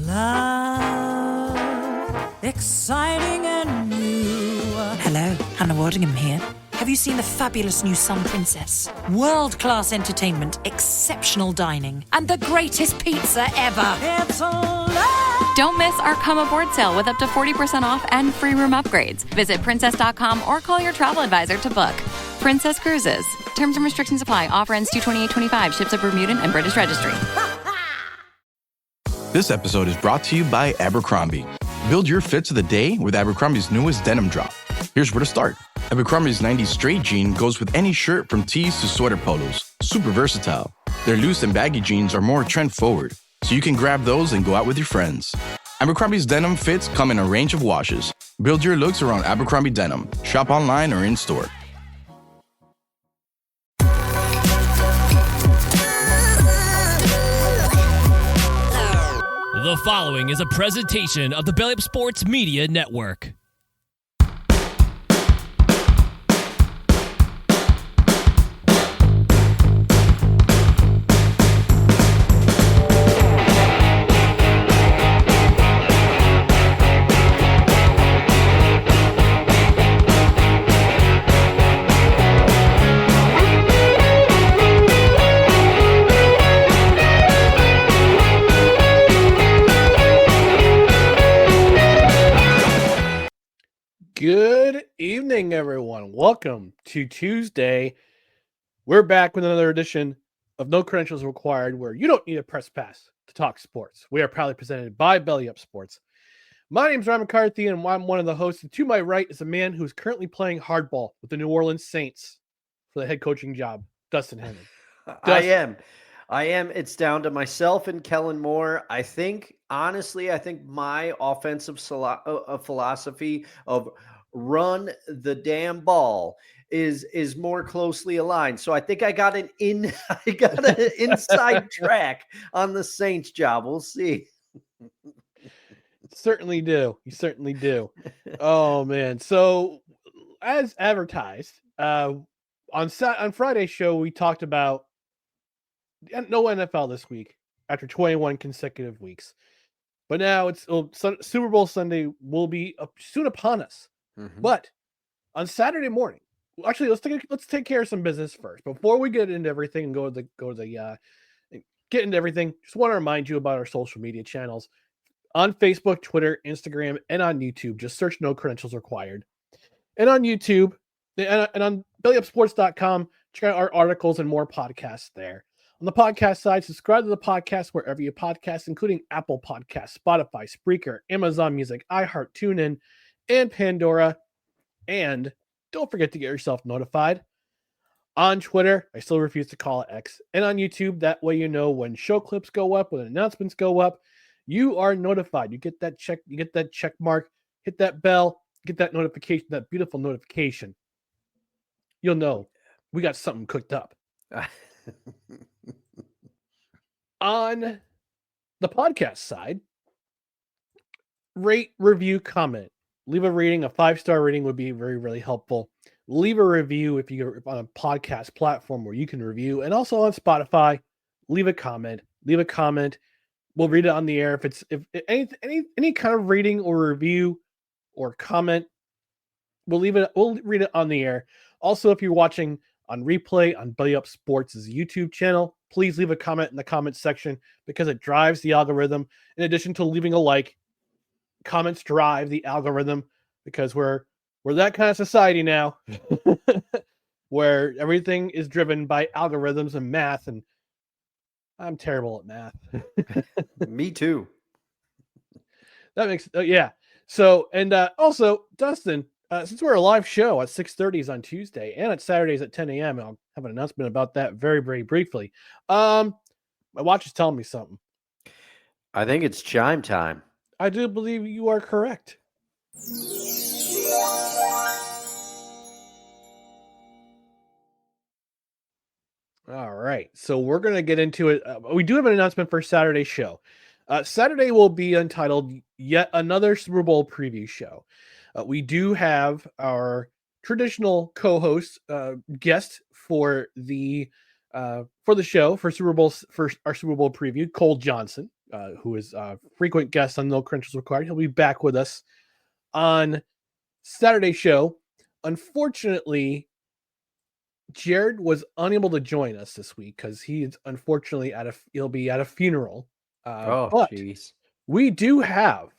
Love, exciting and new. Hello, Hannah Waddingham here. Have you seen the fabulous new Sun Princess? World-class entertainment, exceptional dining, and the greatest pizza ever. It's a love. Don't miss our Come Aboard sale with up to 40% off and free room upgrades. Visit princess.com or call your travel advisor to book. Princess Cruises. Terms and restrictions apply. Offer ends 2/28/25. Ships are Bermudan and British Registry. This episode is brought to you by Abercrombie. Build your fits of the day with Abercrombie's newest denim drop. Here's where to start. Abercrombie's 90s straight jean goes with any shirt from tees to sweater polos. Super versatile. Their loose and baggy jeans are more trend forward, so you can grab those and go out with your friends. Abercrombie's denim fits come in a range of washes. Build your looks around Abercrombie denim. Shop online or in store. The following is a presentation of the Belly Up Sports Media Network. Good evening, everyone. Welcome to Tuesday. We're back with another edition of No Credentials Required, where you don't need a press pass to talk sports. We are proudly presented by Belly Up Sports. My name is Ryan McCarthy, and I'm one of the hosts. And to my right is a man who's currently playing hardball with the New Orleans Saints for the head coaching job, Dustin Henry. I am. It's down to myself and Kellen Moore. Honestly, I think my offensive philosophy of run the damn ball is more closely aligned. So I think I got an inside track on the Saints job. We'll see. Certainly do. You certainly do. Oh man. So as advertised, on Friday's show, we talked about no NFL this week after 21 consecutive weeks. But now it's Super Bowl Sunday will be soon upon us. Mm-hmm. But on Saturday morning, actually, let's take care of some business first before we get into everything and get into everything. Just want to remind you about our social media channels on Facebook, Twitter, Instagram, and on YouTube. Just search No Credentials Required. And on YouTube and on bellyupsports.com, check out our articles and more podcasts there. On the podcast side, subscribe to the podcast wherever you podcast, including Apple Podcasts, Spotify, Spreaker, Amazon Music, iHeart, TuneIn, and Pandora. And don't forget to get yourself notified on Twitter. I still refuse to call it X. And on YouTube, that way you know when show clips go up, when announcements go up, you are notified. You get that check mark, hit that bell, get that notification, that beautiful notification. You'll know we got something cooked up. On the podcast side, rate, review, comment. Leave a rating. A 5-star rating would be very, really helpful. Leave a review if you're on a podcast platform where you can review. And also on Spotify, leave a comment. We'll read it on the air. If any kind of rating or review or comment, we'll read it on the air. Also, if you're watching on replay on Belly Up Sports' YouTube channel, please leave a comment in the comment section because it drives the algorithm. In addition to leaving a like, comments drive the algorithm because we're that kind of society now where everything is driven by algorithms and math, and I'm terrible at math. Me too. That makes yeah. So and also Dustin, since we're a live show at 6:30 on Tuesday and at Saturdays at 10 a.m., I'll have an announcement about that very, very briefly. My watch is telling me something. I think it's chime time. I do believe you are correct. All right. So we're going to get into it. We do have an announcement for Saturday's show. Saturday will be entitled Yet Another Super Bowl Preview Show. We do have our traditional co-host guest for the show for our Super Bowl preview, Cole Johnson. who is a frequent guest on No Credentials Required. He'll be back with us on Saturday's show. Unfortunately, Jared was unable to join us this week because he is unfortunately he'll be at a funeral. But jeez. we do have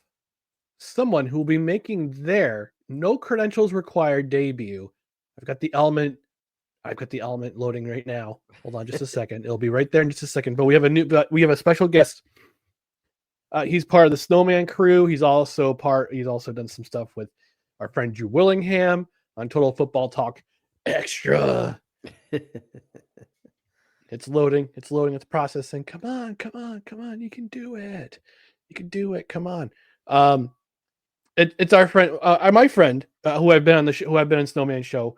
someone who will be making their No Credentials Required debut. I've got the element loading right now. Hold on just a second. It'll be right there in just a second. But we have a special guest. He's part of the Snowman crew. He's also done some stuff with our friend Drew Willingham on Total Football Talk Extra. It's loading. It's processing. Come on. You can do it. Come on. It's our friend, my friend, who I've been on Snowman show,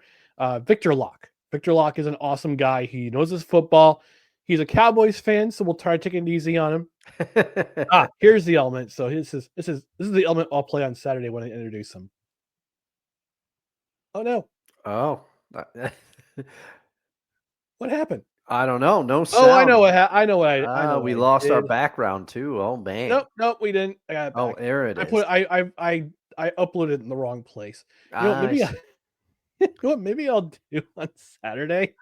Victor Locke. Victor Locke is an awesome guy. He knows his football. He's a Cowboys fan, so we'll try to take it easy on him. Here's the element. So this is the element I'll play on Saturday when I introduce him. Oh no! Oh, what happened? I don't know. No sound. Oh, I know what we lost our background too. Oh man. Nope, we didn't. I got it back. Oh, there it is. I uploaded it in the wrong place. Maybe I'll do on Saturday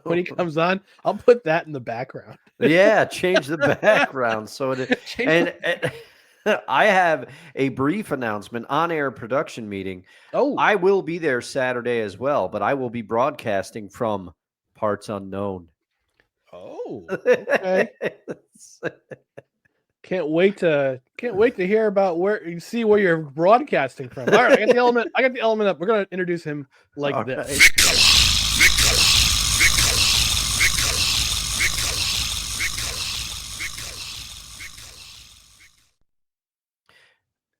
when he comes on. I'll put that in the background. Yeah, change the background so it. And I have a brief announcement, on-air production meeting. Oh, I will be there Saturday as well, but I will be broadcasting from parts unknown. Oh, okay. Can't wait to hear about where you're broadcasting from. All right, I got the element up. We're gonna introduce him like All this. right.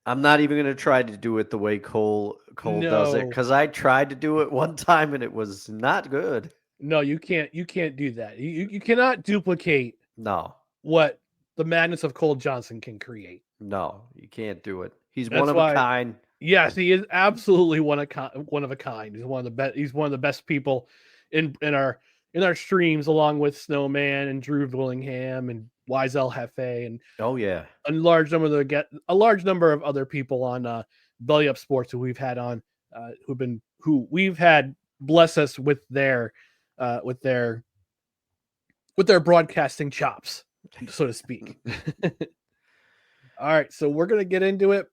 I'm not even going to try to do it the way Cole does it, because I tried to do it one time and it was not good. No, you can't do that. You cannot duplicate what the madness of Cole Johnson can create. No, you can't do it. He's one of a kind. Yes, he is absolutely one of a kind. He's one of the best. He's one of the best people in our streams, along with Snowman and Drew Willingham and Wiesel Hefe and a large number of other people on Belly Up Sports who we've had on, who we've had bless us with their broadcasting chops, so to speak. All right, so we're gonna get into it.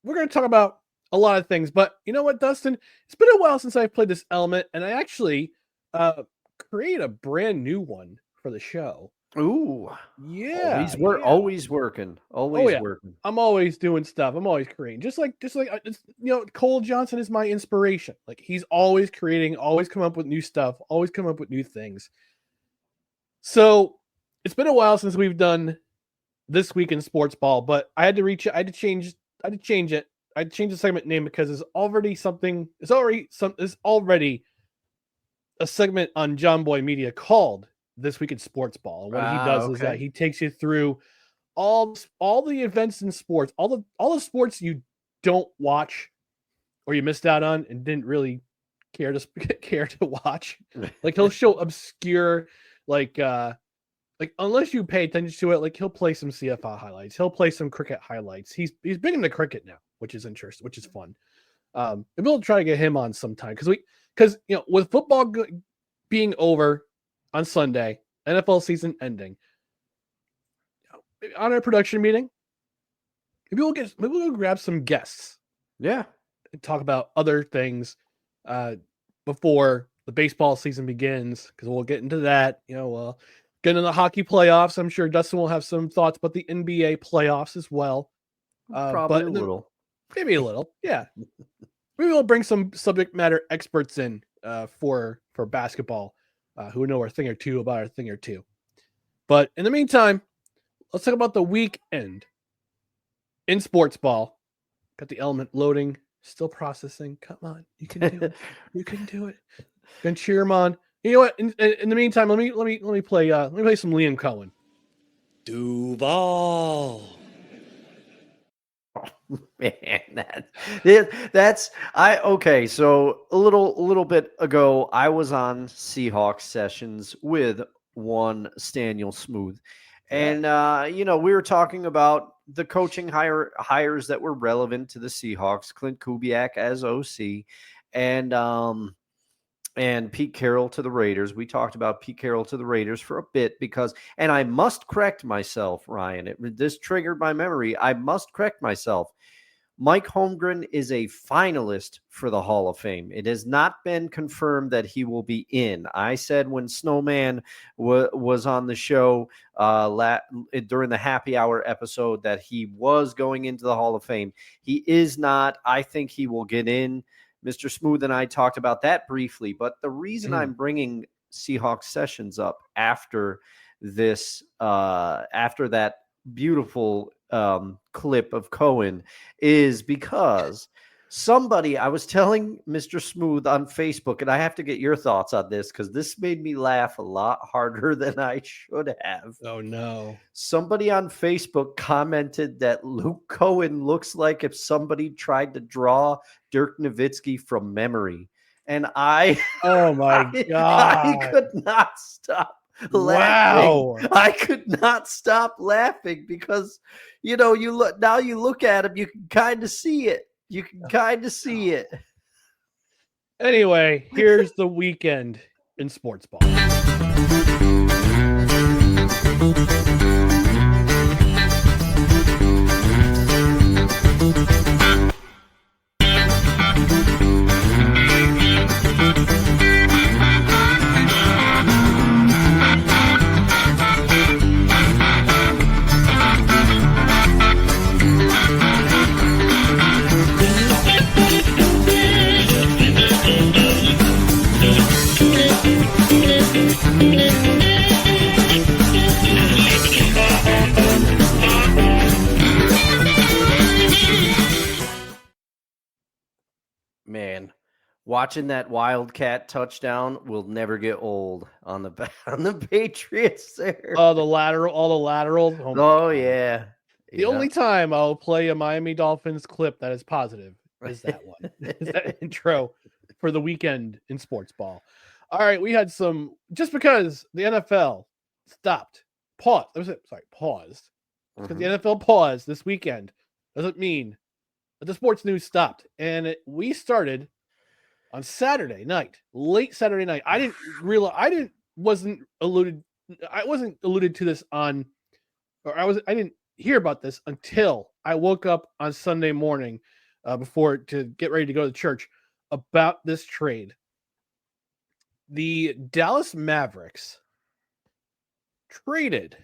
We're gonna talk about a lot of things, but you know what, Dustin? It's been a while since I've played this element, and I actually created a brand new one for the show. Ooh, yeah, always working, working. I'm always doing stuff. I'm always creating, just like Cole Johnson is my inspiration. Like, he's always creating, always come up with new stuff, always come up with new things. So it's been a while since we've done This Week in Sportsball, but I had to change it. I changed the segment name because it's already a segment on John Boy Media called This Week in Sportsball. And what he does is that he takes you through all the events in sports, all the sports you don't watch or you missed out on and didn't really care to watch. Like, he'll show obscure, like unless you pay attention to it, like, he'll play some CFL highlights, he'll play some cricket highlights. He's big into cricket now, which is interesting, which is fun. And we'll try to get him on sometime because with football being over on Sunday, NFL season ending, on our production meeting, maybe we'll grab some guests. Yeah, and talk about other things before the baseball season begins, because we'll get into that. We'll get into the hockey playoffs. I'm sure Dustin will have some thoughts about the NBA playoffs as well. Probably a little. Maybe a little, yeah. Maybe we'll bring some subject matter experts in for basketball who know a thing or two about our thing or two. But in the meantime, let's talk about the weekend in sports ball. Got the element loading, still processing. Come on, you can do it. You can do it. Gonna cheer him on. You know what? In the meantime, let me play some Liam Cohen. Duval. Man, okay. So a little bit ago, I was on Seahawks sessions with one Staniel Smooth, And, we were talking about the coaching hires that were relevant to the Seahawks, Clint Kubiak as OC, and Pete Carroll to the Raiders. We talked about Pete Carroll to the Raiders for a bit and I must correct myself, Ryan. This triggered my memory. I must correct myself. Mike Holmgren is a finalist for the Hall of Fame. It has not been confirmed that he will be in. I said when Snowman was on the show during the happy hour episode that he was going into the Hall of Fame. He is not. I think he will get in. Mr. Smooth and I talked about that briefly, but the reason I'm bringing Seahawks sessions up after this, after that beautiful clip of Cohen is because I was telling Mr. Smooth on Facebook, and I have to get your thoughts on this because this made me laugh a lot harder than I should have. Oh, no. Somebody on Facebook commented that Luke Cohen looks like if somebody tried to draw Dirk Nowitzki from memory. And oh my God. I could not stop laughing. Wow. I could not stop laughing because, you look at him, you can kind of see it. Anyway, here's the weekend in sports ball. Man, watching that Wildcat touchdown will never get old on the Patriots there. All the laterals. Oh yeah. The only time I'll play a Miami Dolphins clip that is positive is that one. Is that intro for the weekend in sports ball. All right, we had some, just because the NFL paused. Because the NFL paused this weekend doesn't mean that the sports news stopped. And we started on Saturday night, late Saturday night. I wasn't alluded to this I didn't hear about this until I woke up on Sunday morning before to get ready to go to church about this trade. The Dallas Mavericks traded,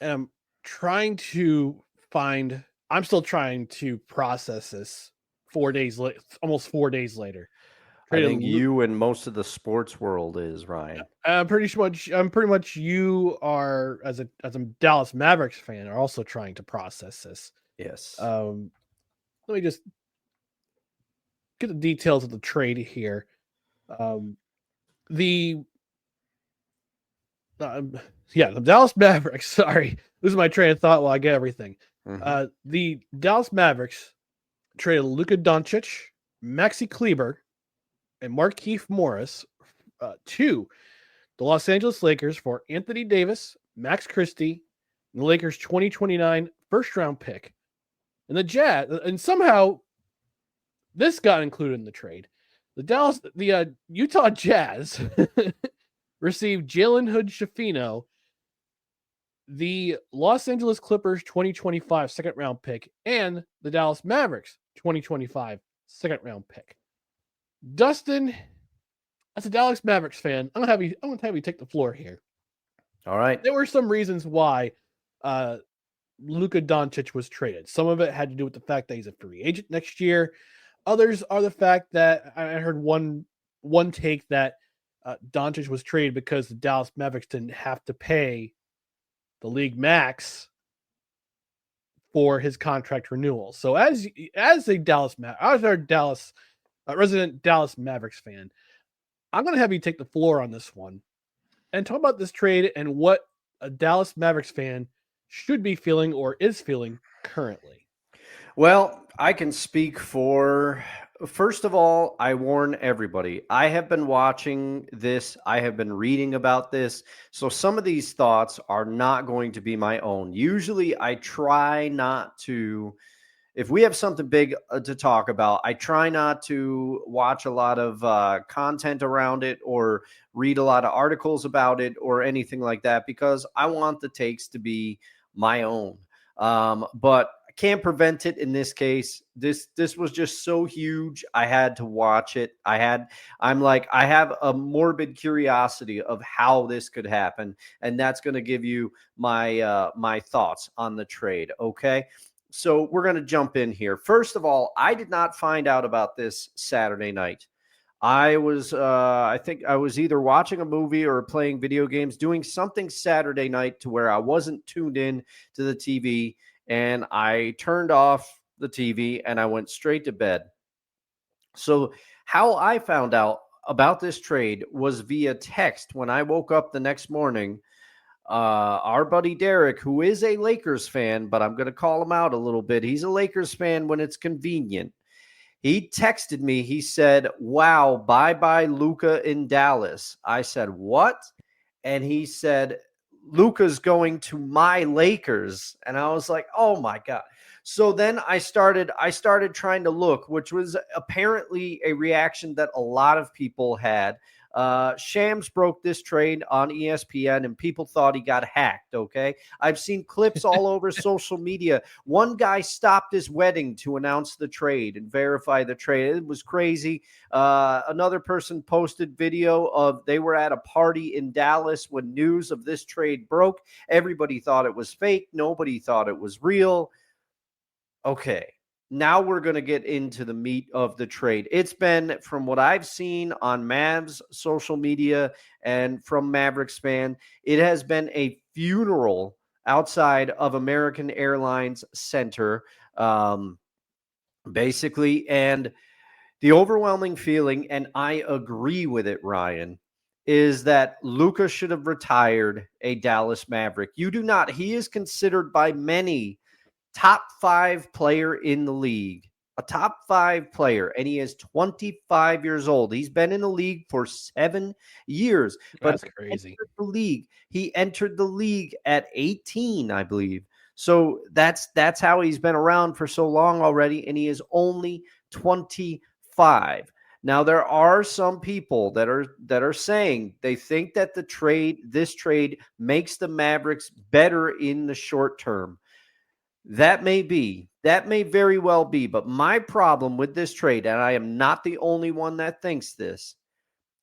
and I'm still trying to process this 4 days later, almost 4 days later. I think you and most of the sports world is, Ryan. I'm pretty much you are, as a Dallas Mavericks fan, are also trying to process this. Yes. Let me just get the details of the trade here. The Dallas Mavericks. Sorry, losing my train of thought while I get everything. The Dallas Mavericks traded Luka Doncic, Maxi Kleber, and Markieff Morris to the Los Angeles Lakers for Anthony Davis, Max Christie, and the Lakers' 2029 first-round pick. And the Jazz, and somehow this got included in the trade. The Utah Jazz received Jalen Hood-Schifino, the Los Angeles Clippers 2025 second-round pick, and the Dallas Mavericks 2025 second-round pick. Dustin, as a Dallas Mavericks fan, I'm gonna have you take the floor here. All right. There were some reasons why Luka Doncic was traded. Some of it had to do with the fact that he's a free agent next year. Others are the fact that I heard one take that Doncic was traded because the Dallas Mavericks didn't have to pay the league max for his contract renewal. So as a resident Dallas Mavericks fan, I'm going to have you take the floor on this one and talk about this trade and what a Dallas Mavericks fan should be feeling or is feeling currently. Well, I can speak for First of all, I warn everybody. I have been watching this. I have been reading about this. So some of these thoughts are not going to be my own. Usually I try not to, if we have something big to talk about, I try not to watch a lot of content around it or read a lot of articles about it or anything like that, because I want the takes to be my own. But I can't prevent it in this case. This was just so huge. I had to watch it. I have a morbid curiosity of how this could happen, and that's going to give you my thoughts on the trade. Okay. So we're going to jump in here. First of all, I did not find out about this Saturday night. I think I was either watching a movie or playing video games, doing something Saturday night to where I wasn't tuned in to the TV, and I turned off the TV and I went straight to bed. So how I found out about this trade was via text. When I woke up the next morning, our buddy Derek, who is a Lakers fan, but I'm going to call him out a little bit. He's a Lakers fan when it's convenient. He texted me. He said, "Wow, bye-bye Luka in Dallas." I said, "What?" And he said, "Luka's going to my Lakers." And I was like, "Oh my God." So then I started trying to look, which was apparently a reaction that a lot of people had. Shams broke this trade on ESPN and people thought he got hacked. Okay. I've seen clips all over social media. One guy stopped his wedding to announce the trade and verify the trade. It was crazy. Another person posted video of they were at a party in Dallas when news of this trade broke. Everybody thought it was fake. Nobody thought it was real. Okay. Now we're going to get into the meat of the trade. It's been, from what I've seen on Mavs social media and from Mavericks fan, it has been a funeral outside of American Airlines Center, basically. And the overwhelming feeling, and I agree with it, Ryan, is that Luka should have retired a Dallas Maverick. You do not. He is considered by many top 5 player in the league, a top 5 player, and he is 25 years old. He's been in the league for 7 years. That's crazy. He entered the league at 18, I believe. So that's how he's been around for so long already, and he is only 25. Now there are some people that are saying they think that this trade makes the Mavericks better in the short term. That may very well be, but my problem with this trade, and I am not the only one that thinks this,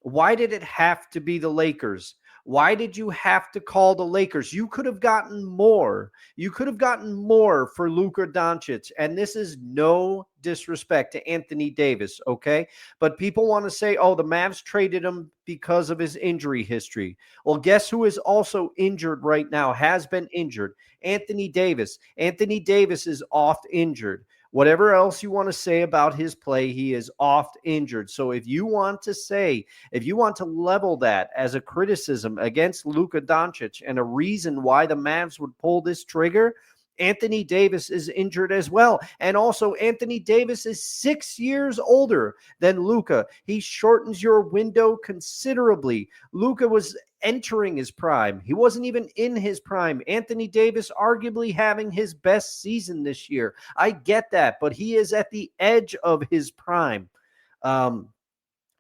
why did it have to be the Lakers? Why did you have to call the Lakers? You could have gotten more. You could have gotten more for Luka Doncic, and this is no disrespect to Anthony Davis, okay? But people want to say, oh, the Mavs traded him because of his injury history. Well, guess who is also injured right now, has been injured? Anthony Davis. Anthony Davis is oft injured. Whatever else you want to say about his play, he is oft injured. So if you want to level that as a criticism against Luka Doncic and a reason why the Mavs would pull this trigger, Anthony Davis is injured as well. And also, Anthony Davis is 6 years older than Luka. He shortens your window considerably. Luka was entering his prime. He wasn't even in his prime. Anthony Davis arguably having his best season this year. I get that, but he is at the edge of his prime.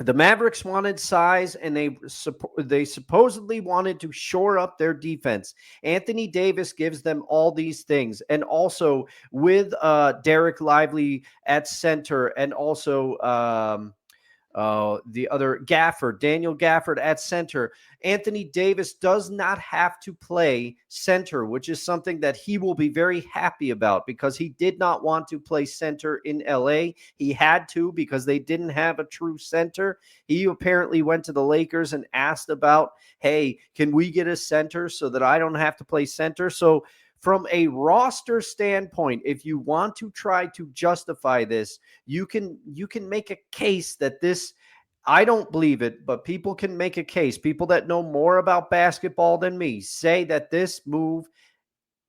The Mavericks wanted size, and they supposedly wanted to shore up their defense. Anthony Davis gives them all these things. And also with Derek Lively at center, and also the other Daniel Gafford at center, Anthony Davis does not have to play center, which is something that he will be very happy about, because he did not want to play center in LA. He had to, because they didn't have a true center. He apparently went to the Lakers and asked about, hey, can we get a center so that I don't have to play center? So from a roster standpoint, if you want to try to justify this, you can make a case that this, I don't believe it, but people can make a case. People that know more about basketball than me say that this move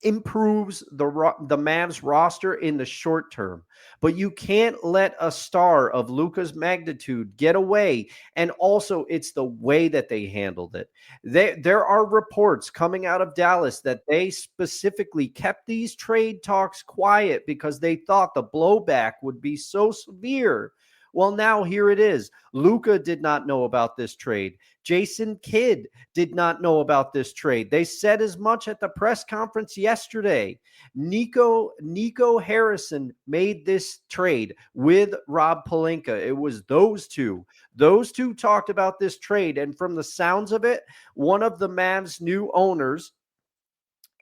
improves the Mavs roster in the short term. But you can't let a star of Luka's magnitude get away. And also, it's the way that they handled it. There are reports coming out of Dallas that they specifically kept these trade talks quiet because they thought the blowback would be so severe. Well, now here it is. Luka did not know about this trade. Jason Kidd did not know about this trade. They said as much at the press conference yesterday. Nico Harrison made this trade with Rob Pelinka. It was those two. Those two talked about this trade. And from the sounds of it, one of the Mavs' new owners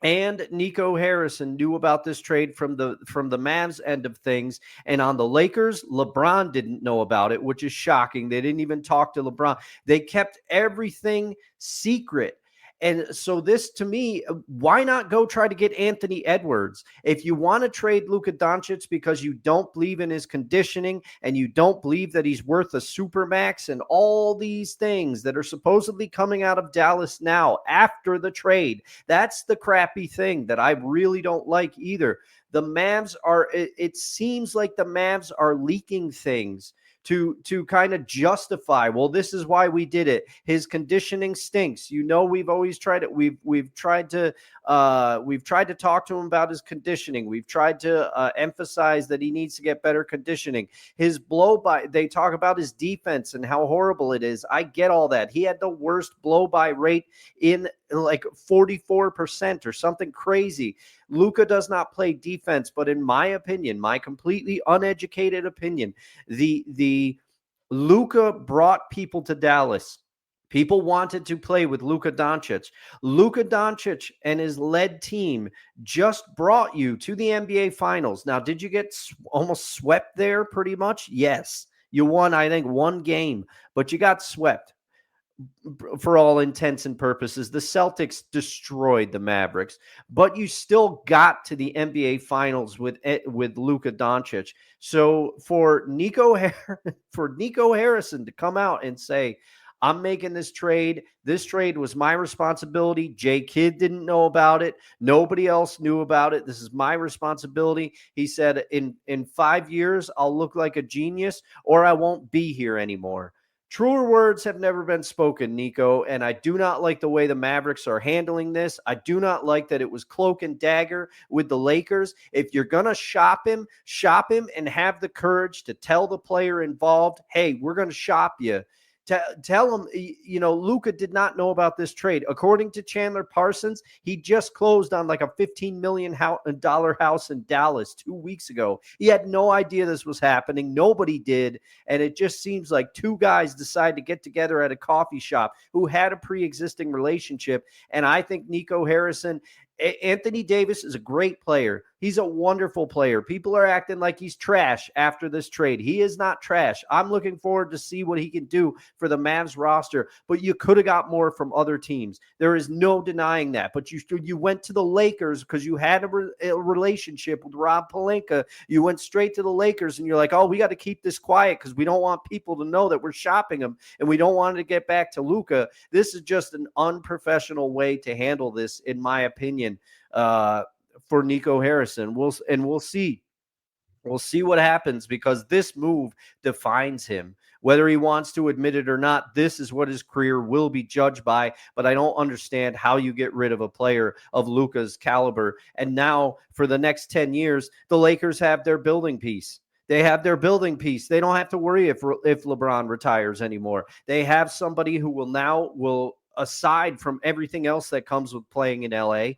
and Nico Harrison knew about this trade from the Mavs end of things. And on the Lakers, LeBron didn't know about it, which is shocking. They didn't even talk to LeBron. They kept everything secret. And so this, to me, why not go try to get Anthony Edwards? If you want to trade Luka Doncic because you don't believe in his conditioning and you don't believe that he's worth a supermax and all these things that are supposedly coming out of Dallas now after the trade, that's the crappy thing that I really don't like either. The Mavs are, it seems like the Mavs are leaking things to kind of justify, well, this is why we did it. His conditioning stinks. We've always tried it. We've tried to talk to him about his conditioning. We've tried to emphasize that he needs to get better conditioning. His blow by, they talk about his defense and how horrible it is. I get all that. He had the worst blow by rate in like 44% or something crazy. Luka does not play defense, but in my opinion, my completely uneducated opinion, the Luka brought people to Dallas. People wanted to play with Luka Doncic. Luka Doncic and his led team just brought you to the NBA Finals. Now, did you get almost swept there pretty much? Yes. You won, I think, one game, but you got swept. For all intents and purposes, the Celtics destroyed the Mavericks, but you still got to the NBA Finals with Luka Doncic. So for Nico Harrison to come out and say, I'm making this trade. This trade was my responsibility. Jay Kidd didn't know about it. Nobody else knew about it. This is my responsibility. He said, in 5 years, I'll look like a genius or I won't be here anymore. Truer words have never been spoken, Nico, and I do not like the way the Mavericks are handling this. I do not like that it was cloak and dagger with the Lakers. If you're going to shop him and have the courage to tell the player involved, hey, we're going to shop you. Tell him, Luka did not know about this trade. According to Chandler Parsons, he just closed on like a $15 million house in Dallas 2 weeks ago. He had no idea this was happening. Nobody did. And it just seems like two guys decided to get together at a coffee shop who had a pre-existing relationship. And I think Nico Harrison, Anthony Davis is a great player. He's a wonderful player. People are acting like he's trash after this trade. He is not trash. I'm looking forward to see what he can do for the Mavs roster, but you could have got more from other teams. There is no denying that, but you went to the Lakers because you had a relationship with Rob Pelinka. You went straight to the Lakers and you're like, oh, we got to keep this quiet because we don't want people to know that we're shopping him and we don't want to get back to Luka. This is just an unprofessional way to handle this, in my opinion. For Nico Harrison. We'll see. We'll see what happens because this move defines him. Whether he wants to admit it or not, this is what his career will be judged by. But I don't understand how you get rid of a player of Luka's caliber. And now for the next 10 years, the Lakers have their building piece. They have their building piece. They don't have to worry if LeBron retires anymore. They have somebody who will, aside from everything else that comes with playing in LA,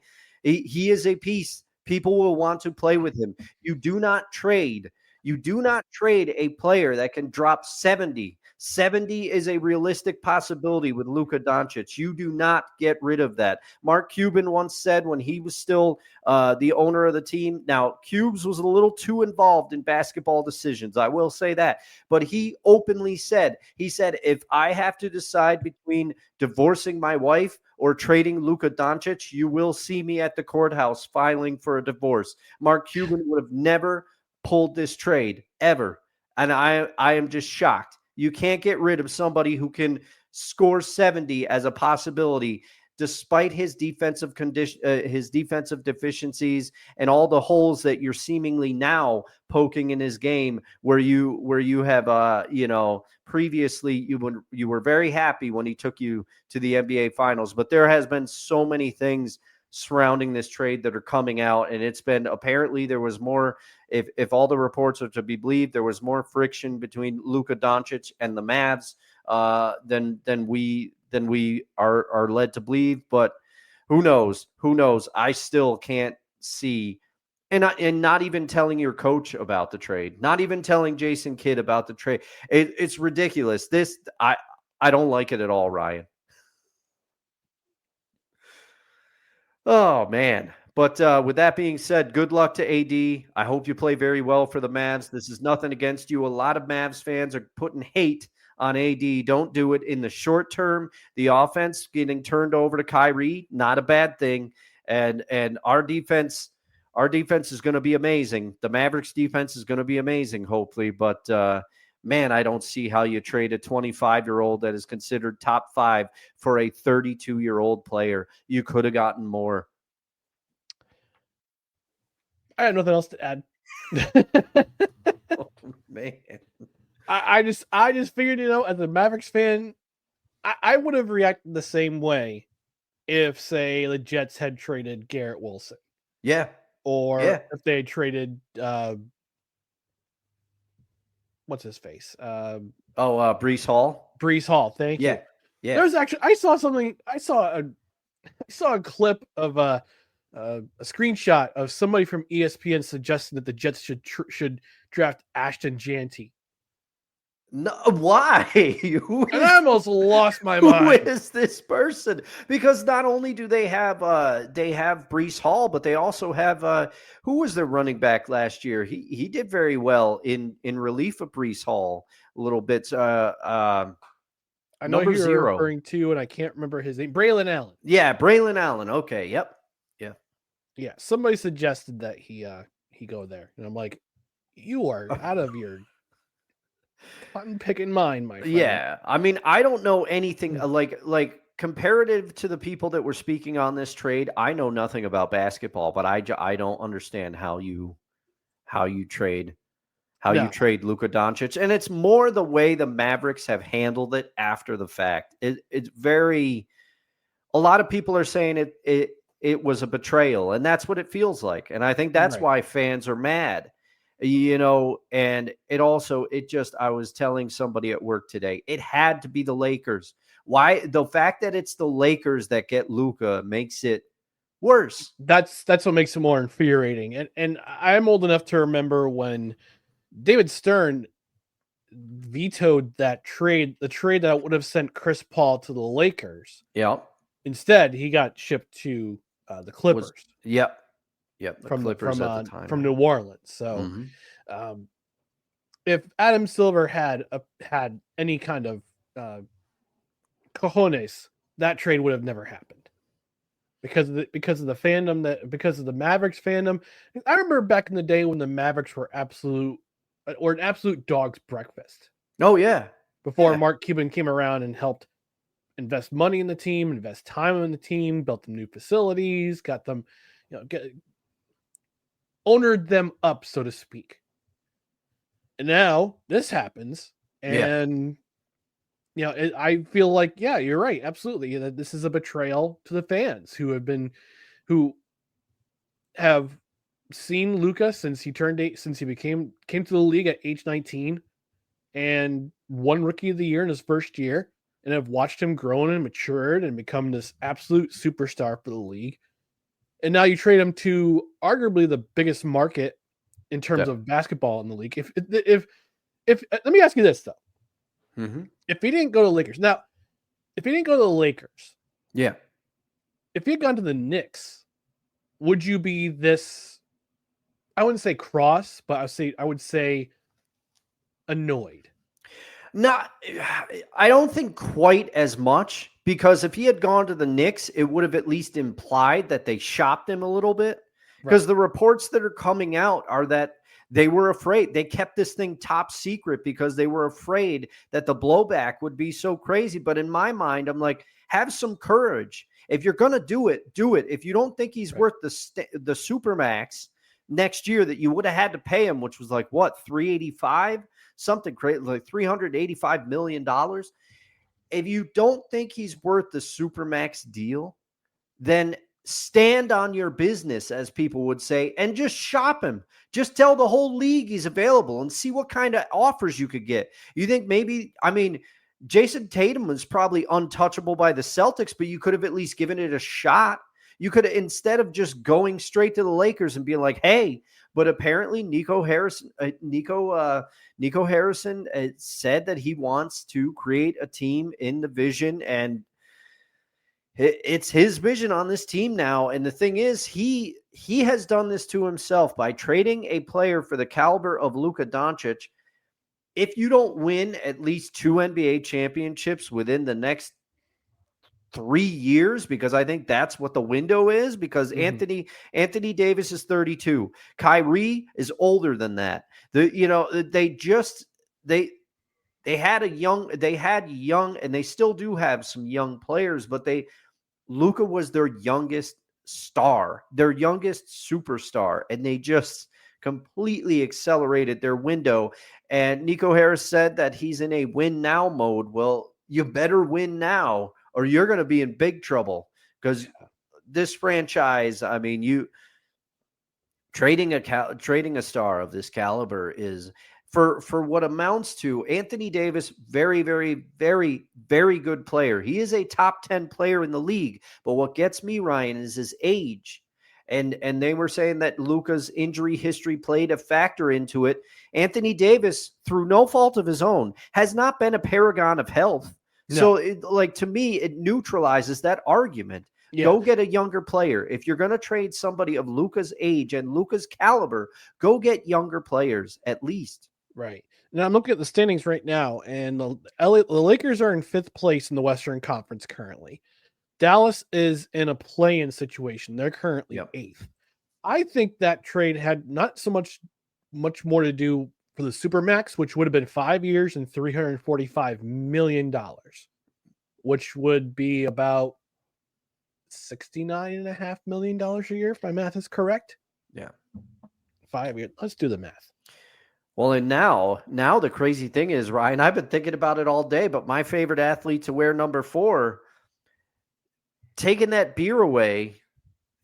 he is a piece. People will want to play with him. You do not trade a player that can drop 70. 70 is a realistic possibility with Luka Doncic. You do not get rid of that. Mark Cuban once said when he was still the owner of the team. Now, Cubes was a little too involved in basketball decisions. I will say that. But he openly said, if I have to decide between divorcing my wife or trading Luka Doncic, you will see me at the courthouse filing for a divorce. Mark Cuban would have never pulled this trade, ever. And I am just shocked. You can't get rid of somebody who can score 70 as a possibility. despite his defensive his defensive deficiencies and all the holes that you're seemingly now poking in his game, where you have previously you were very happy when he took you to the NBA Finals, but there has been so many things surrounding this trade that are coming out, and it's been apparently there was more. If all the reports are to be believed, there was more friction between Luka Doncic and the Mavs than we are led to believe. But who knows? I still can't see, and not even telling your coach about the trade, not even telling Jason Kidd about the trade. It's ridiculous. I don't like it at all, Ryan. Oh, man. But with that being said, good luck to AD. I hope you play very well for the Mavs. This is nothing against you. A lot of Mavs fans are putting hate on AD. Don't do it in the short term. The offense getting turned over to Kyrie, not a bad thing. And our defense is going to be amazing. The Mavericks defense is going to be amazing, hopefully. But man, I don't see how you trade a 25-year-old that is considered top 5 for a 32-year-old player. You could have gotten more. I have nothing else to add. Oh, man. I just figured, as a Mavericks fan, I would have reacted the same way if, say, the Jets had traded Garrett Wilson. Yeah. Or if they had traded what's his face? Breece Hall. Breece Hall. Thank you. Yeah. There's actually I saw a clip of a screenshot of somebody from ESPN suggesting that the Jets should draft Ashton Janty. No, why? I almost lost my mind. Who is this person? Because not only do they have Breece Hall, but they also have who was their running back last year? He did very well in relief of Breece Hall a little bit. I know who you're referring to, and I can't remember his name. Braylon Allen. Yeah, Braylon Allen. Okay, yep. Yeah. Somebody suggested that he go there, and I'm like, you are out of your cotton picking mind, my friend. Yeah, I mean, I don't know anything like comparative to the people that were speaking on this trade. I know nothing about basketball, but I don't understand how you trade Luka Doncic, and it's more the way the Mavericks have handled it after the fact. It's very. A lot of people are saying it was a betrayal, and that's what it feels like, and I think that's why fans are mad. And I was telling somebody at work today, it had to be the Lakers. Why? The fact that it's the Lakers that get Luka makes it worse. That's what makes it more infuriating. And I'm old enough to remember when David Stern vetoed that trade, the trade that would have sent Chris Paul to the Lakers. Yeah. Instead, he got shipped to the Clippers. Yep. The Clippers at the time. From New Orleans. So, if Adam Silver had any kind of cojones, that trade would have never happened because of the fandom because of the Mavericks fandom. I remember back in the day when the Mavericks were an absolute dog's breakfast. Oh yeah. Before Mark Cuban came around and helped invest money in the team, invest time in the team, built them new facilities, got them, ownered them up, so to speak. And now this happens, and I feel like, you're right, absolutely, that this is a betrayal to the fans who have seen Luka since he came to the league at age 19 and won Rookie of the Year in his first year, and have watched him grown and matured and become this absolute superstar for the league. And now you trade him to arguably the biggest market in terms of basketball in the league. If let me ask you this though. Mm-hmm. If he didn't go to the Lakers, if he had gone to the Knicks, would you be this, I wouldn't say cross, but I would say annoyed? I don't think quite as much, because if he had gone to the Knicks, it would have at least implied that they shopped him a little bit. Because the reports that are coming out are that they were afraid. They kept this thing top secret because they were afraid that the blowback would be so crazy. But in my mind, I'm like, have some courage. If you're going to do it, do it. If you don't think he's worth the supermax next year that you would have had to pay him, which was like what, 385, something crazy, like $385 million. If you don't think he's worth the supermax deal, then stand on your business, as people would say, and just shop him. Just tell the whole league he's available and see what kind of offers you could get. You think maybe, I mean, Jason Tatum was probably untouchable by the Celtics, but you could have at least given it a shot. You could have, instead of just going straight to the Lakers and being like, hey, but apparently Nico Harrison said that he wants to create a team in the vision, and it's his vision on this team now. And the thing is, he has done this to himself by trading a player for the caliber of Luka Doncic. If you don't win at least 2 NBA championships within the next 3 years, because I think that's what the window is, because Anthony Davis is 32. Kyrie is older than that. They had young, and they still do have some young players, but Luka was their youngest star, their youngest superstar, and they just completely accelerated their window. And Nico Harris said that he's in a win now mode. Well, you better win now, or you're going to be in big trouble, because this franchise, I mean, you trading a star of this caliber is for what amounts to Anthony Davis, very, very, very, very good player. He is a top 10 player in the league. But what gets me, Ryan, is his age. And they were saying that Luka's injury history played a factor into it. Anthony Davis, through no fault of his own, has not been a paragon of health. No. So, to me, it neutralizes that argument. Yeah. Go get a younger player. If you're going to trade somebody of Luka's age and Luka's caliber, go get younger players at least. Right. Now I'm looking at the standings right now, and the Lakers are in 5th place in the Western Conference currently. Dallas is in a play-in situation. They're currently 8th. I think that trade had not so much more to do for the Supermax, which would have been 5 years and $345 million, which would be about $69.5 million a year, if my math is correct. Yeah. 5 years. Let's do the math. Well, and now the crazy thing is, Ryan, I've been thinking about it all day, but my favorite athlete to wear number 4, taking that beer away,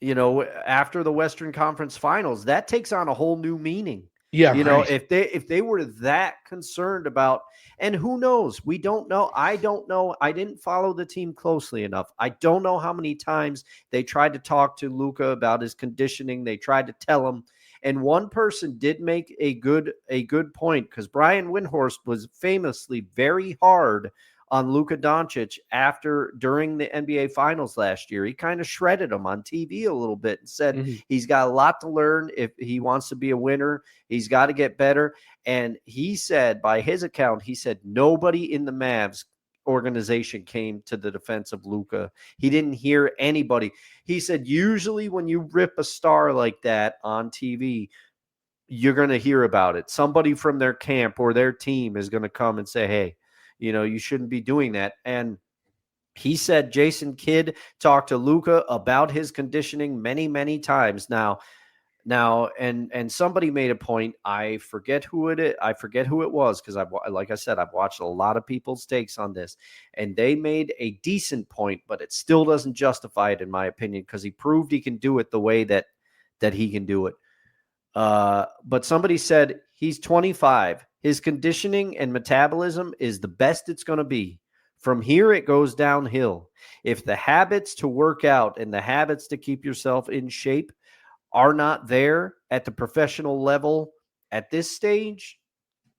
after the Western Conference Finals, that takes on a whole new meaning. Yeah. If they were that concerned about, and who knows, we don't know. I don't know. I didn't follow the team closely enough. I don't know how many times they tried to talk to Luka about his conditioning. They tried to tell him. And one person did make a good point, because Brian Windhorst was famously very hard on Luka Doncic during the NBA Finals last year. He kind of shredded him on TV a little bit and said he's got a lot to learn if he wants to be a winner. He's got to get better. And he said, by his account, nobody in the Mavs organization came to the defense of Luka. He didn't hear anybody. He said, usually when you rip a star like that on TV, you're going to hear about it. Somebody from their camp or their team is going to come and say, hey, you shouldn't be doing that. And he said Jason Kidd talked to Luka about his conditioning many, many times now, and somebody made a point. I forget who it was, because like I said, I've watched a lot of people's takes on this, and they made a decent point, but it still doesn't justify it, in my opinion, because he proved he can do it the way that he can do it. But somebody said he's 25. His conditioning and metabolism is the best it's going to be. From here, it goes downhill. If the habits to work out and the habits to keep yourself in shape are not there at the professional level at this stage,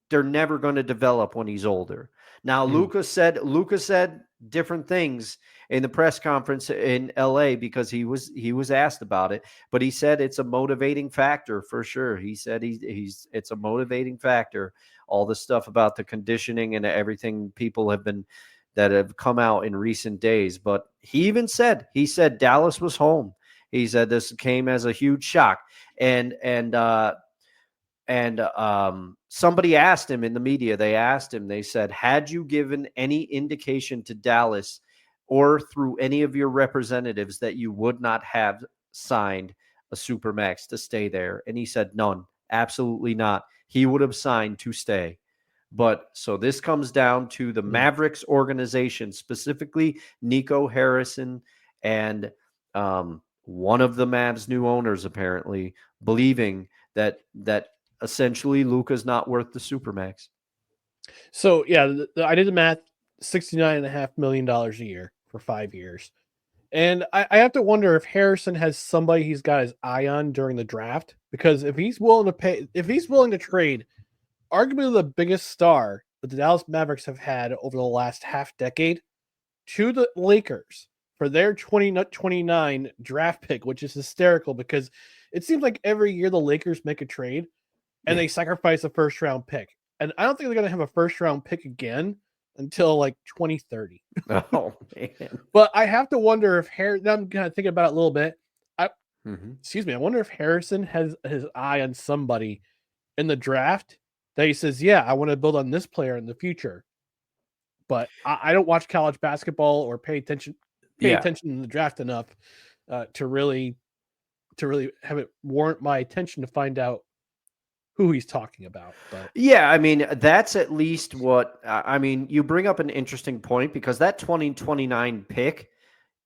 they're never going to develop when he's older. Now, Luka said different things in the press conference in LA, because he was asked about it, but he said it's a motivating factor for sure. He said it's a motivating factor. All the stuff about the conditioning and everything that have come out in recent days. But he said Dallas was home. He said this came as a huge shock. And somebody asked him in the media, they said, had you given any indication to Dallas or through any of your representatives that you would not have signed a supermax to stay there? And he said, none, absolutely not. He would have signed to stay. But so this comes down to the Mavericks organization, specifically Nico Harrison and one of the Mavs' new owners, apparently believing that essentially Luka's not worth the supermax. So yeah, I did the math: $69.5 million a year for 5 years. And I have to wonder if Harrison has somebody he's got his eye on during the draft, because if he's willing to trade arguably the biggest star that the Dallas Mavericks have had over the last half decade to the Lakers for their 2029 draft pick, which is hysterical because it seems like every year the Lakers make a trade and they sacrifice a first round pick. And I don't think they're going to have a first round pick again until like 2030. Oh, man. But I have to wonder if I'm kind of thinking about it a little bit. Excuse me. I wonder if Harrison has his eye on somebody in the draft that he says, yeah, I want to build on this player in the future. But I don't watch college basketball or pay attention in the draft enough to really have it warrant my attention to find out who he's talking about. But yeah, I mean, that's at least what I mean. You bring up an interesting point because that 2029 pick,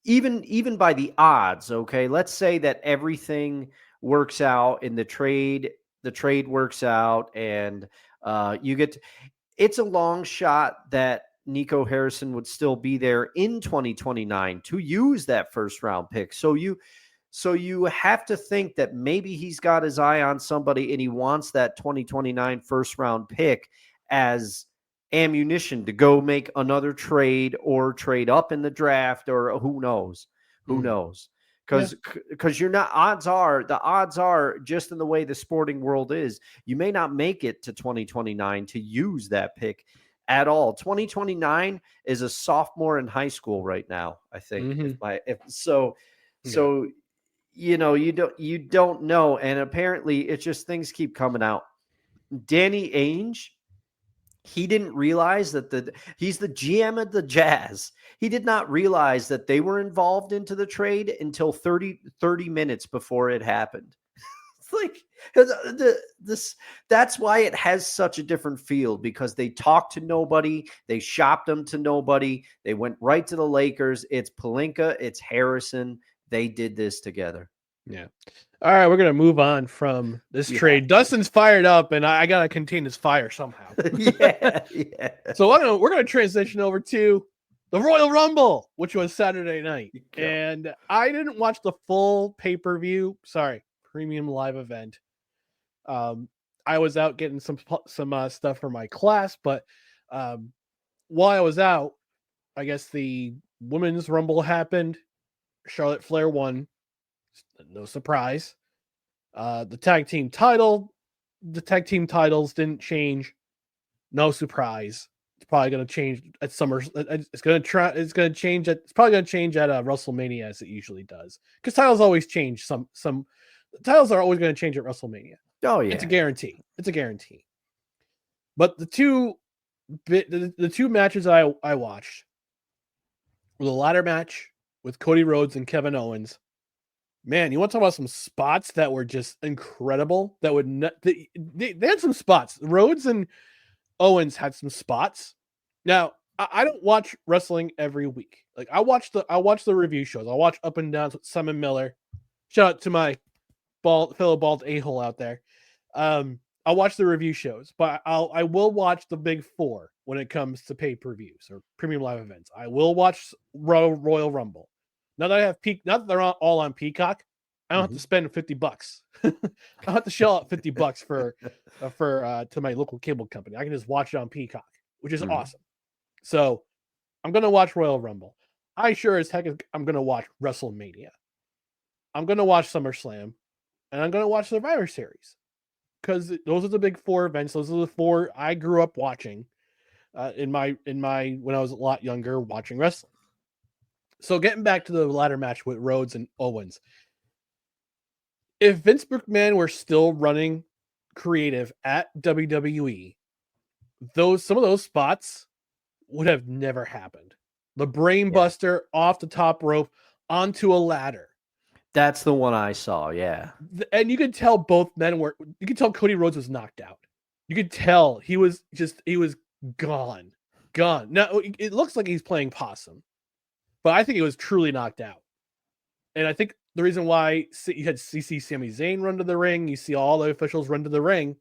even by the odds, okay, let's say that everything works out in the trade works out, and it's a long shot that Nico Harrison would still be there in 2029 to use that first round pick. So you have to think that maybe he's got his eye on somebody and he wants that 2029 first round pick as ammunition to go make another trade or trade up in the draft, or who knows. Because you're not, the odds are just in the way the sporting world is, you may not make it to 2029 to use that pick at all. 2029 is a sophomore in high school right now, I think. So you know, you don't know. And apparently it's just things keep coming out. Danny Ainge, he didn't realize that he's the GM of the Jazz. He did not realize that they were involved into the trade until 30 minutes before it happened. It's like that's why it has such a different feel, because they talked to nobody. They shopped them to nobody. They went right to the Lakers. It's Pelinka. It's Harrison. They did this together. Yeah. All right, we're going to move on from this trade. Dustin's fired up, and I got to contain his fire somehow. yeah. So we're going to transition over to the Royal Rumble, which was Saturday night. And I didn't watch the full pay-per-view. Sorry, premium live event. I was out getting some stuff for my class, but while I was out, I guess the Women's Rumble happened. Charlotte Flair won. No surprise. The tag team titles didn't change. No surprise. It's probably going to change at Summer. It's going to change at WrestleMania, as it usually does, because titles always change. Some titles are always going to change at WrestleMania. Oh yeah, it's a guarantee. But the two matches I watched were the ladder match with Cody Rhodes and Kevin Owens. Man, you want to talk about some spots that were just incredible? They had some spots. Rhodes and Owens had some spots. Now, I don't watch wrestling every week. Like I watch the review shows. I watch Up and Downs with Simon Miller. Shout out to my fellow bald a-hole out there. I'll watch the review shows, but I will watch the big four when it comes to pay-per-views or premium live events. I will watch Royal Rumble. Now that I have now that they're all on Peacock, I don't have to spend $50. I don't have to shell out $50 for to my local cable company. I can just watch it on Peacock, which is awesome. So I'm gonna watch Royal Rumble. I sure as heck I'm gonna watch WrestleMania. I'm gonna watch SummerSlam, and I'm gonna watch Survivor Series, because those are the big four events. Those are the four I grew up watching in my when I was a lot younger watching wrestling. So getting back to the ladder match with Rhodes and Owens, if Vince McMahon were still running creative at WWE, some of those spots would have never happened. the brain buster off the top rope onto a ladder. That's the one I saw. Yeah. And you could tell both men were, you could tell Cody Rhodes was knocked out. You could tell he was gone. Now it looks like he's playing possum, but I think he was truly knocked out. And I think the reason why you had CC Sami Zayn run to the ring, you see all the officials run to the ring,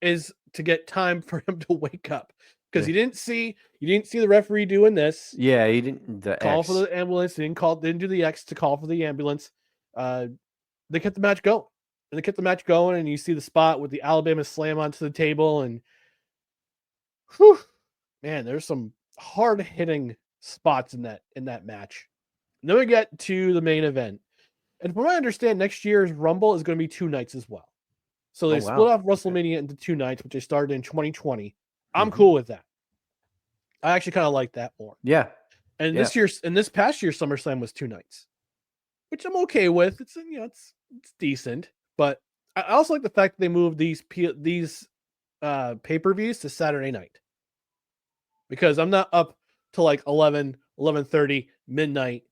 is to get time for him to wake up. Because you didn't see the referee doing this. Yeah, he didn't call for the ambulance. He didn't do the X to call for the ambulance. They kept the match going. And you see the spot with the Alabama slam onto the table, and whew, man, there's some hard hitting spots in that match. And then we get to the main event. And from what I understand, next year's Rumble is going to be 2 nights as well. So they split off WrestleMania into 2 nights, which they started in 2020. I'm cool with that. I actually kind of like that more. Yeah. And this past year's SummerSlam was 2 nights, which I'm okay with. It's it's decent, but I also like the fact that they moved these pay-per-views to Saturday night, because I'm not up to like 11:30 midnight,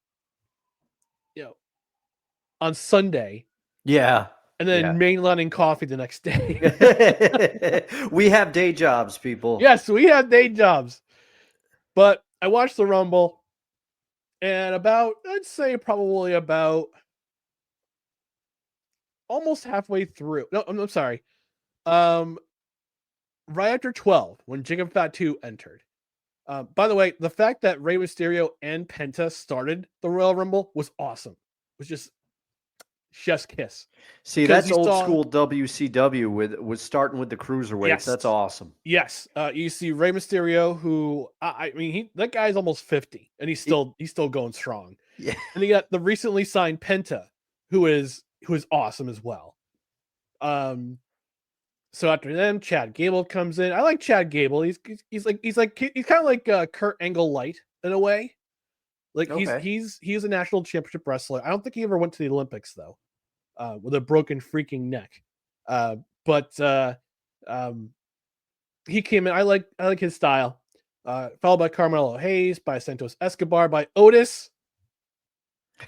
on Sunday. Yeah. And then mainlining coffee the next day. We have day jobs, people. Yes, we have day jobs. But I watched the Rumble, and I'd say probably about almost halfway through. No, I'm sorry. Right after 12, when Jacob Fatu entered. By the way, the fact that Rey Mysterio and Penta started the Royal Rumble was awesome. It was just chef's kiss. See, that's old school WCW with starting with the cruiserweights. Yes. That's awesome. Yes. You see Rey Mysterio, who that guy's almost 50, and he's still going strong. Yeah. And you got the recently signed Penta, who is awesome as well. So after them, Chad Gable comes in. I like Chad Gable. He's kind of like Kurt Angle light in a way. Like he's a national championship wrestler. I don't think he ever went to the Olympics though, with a broken freaking neck. But he came in. I like his style. Followed by Carmelo Hayes, by Santos Escobar, by Otis.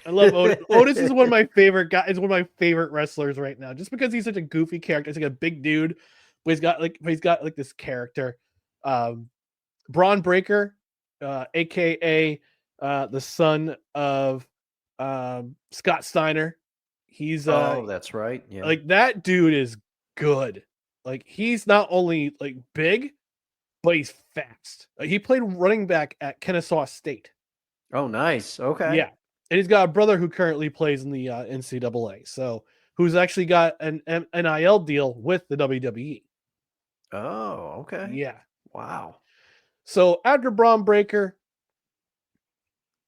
I love Otis. Otis is one of my favorite guys. Is one of my favorite wrestlers right now, just because he's such a goofy character. He's like a big dude, but he's got like this character. Braun Breaker, aka the son of Scott Steiner. He's that's right. Yeah, like that dude is good. Like he's not only like big, but he's fast. He played running back at Kennesaw State. Oh, nice. Okay. Yeah. And he's got a brother who currently plays in the NCAA. So who's actually got an NIL deal with the WWE. Oh, okay. Yeah. Wow. So after Braun Breaker,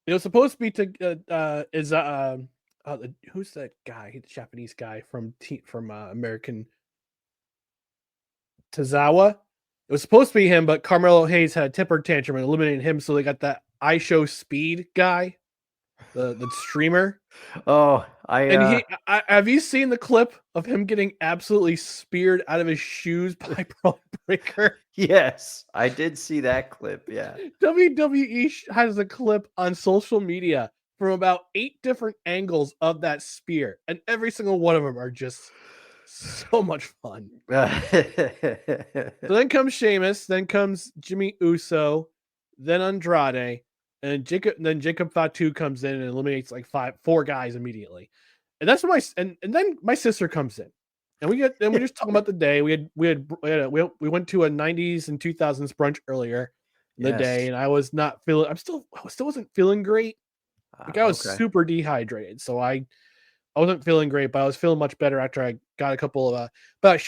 it was supposed to be who's that guy? The Japanese guy from American Tozawa. It was supposed to be him, but Carmelo Hayes had a temper tantrum and eliminated him. So they got that iShow Speed guy, the streamer. Oh, have you seen the clip of him getting absolutely speared out of his shoes by Braun Breaker? Yes, I did see that clip. Yeah. WWE has a clip on social media from about 8 different angles of that spear, and every single one of them are just so much fun. So then comes Sheamus, then comes Jimmy Uso, then Andrade, and Jacob Fatu comes in and eliminates like 4 guys immediately. And that's when then my sister comes in. And we just talking about the day. We went to a 90s and 2000s brunch earlier in the day, and I still wasn't feeling great. Like I was super dehydrated, so I wasn't feeling great, but I was feeling much better after I got a couple of I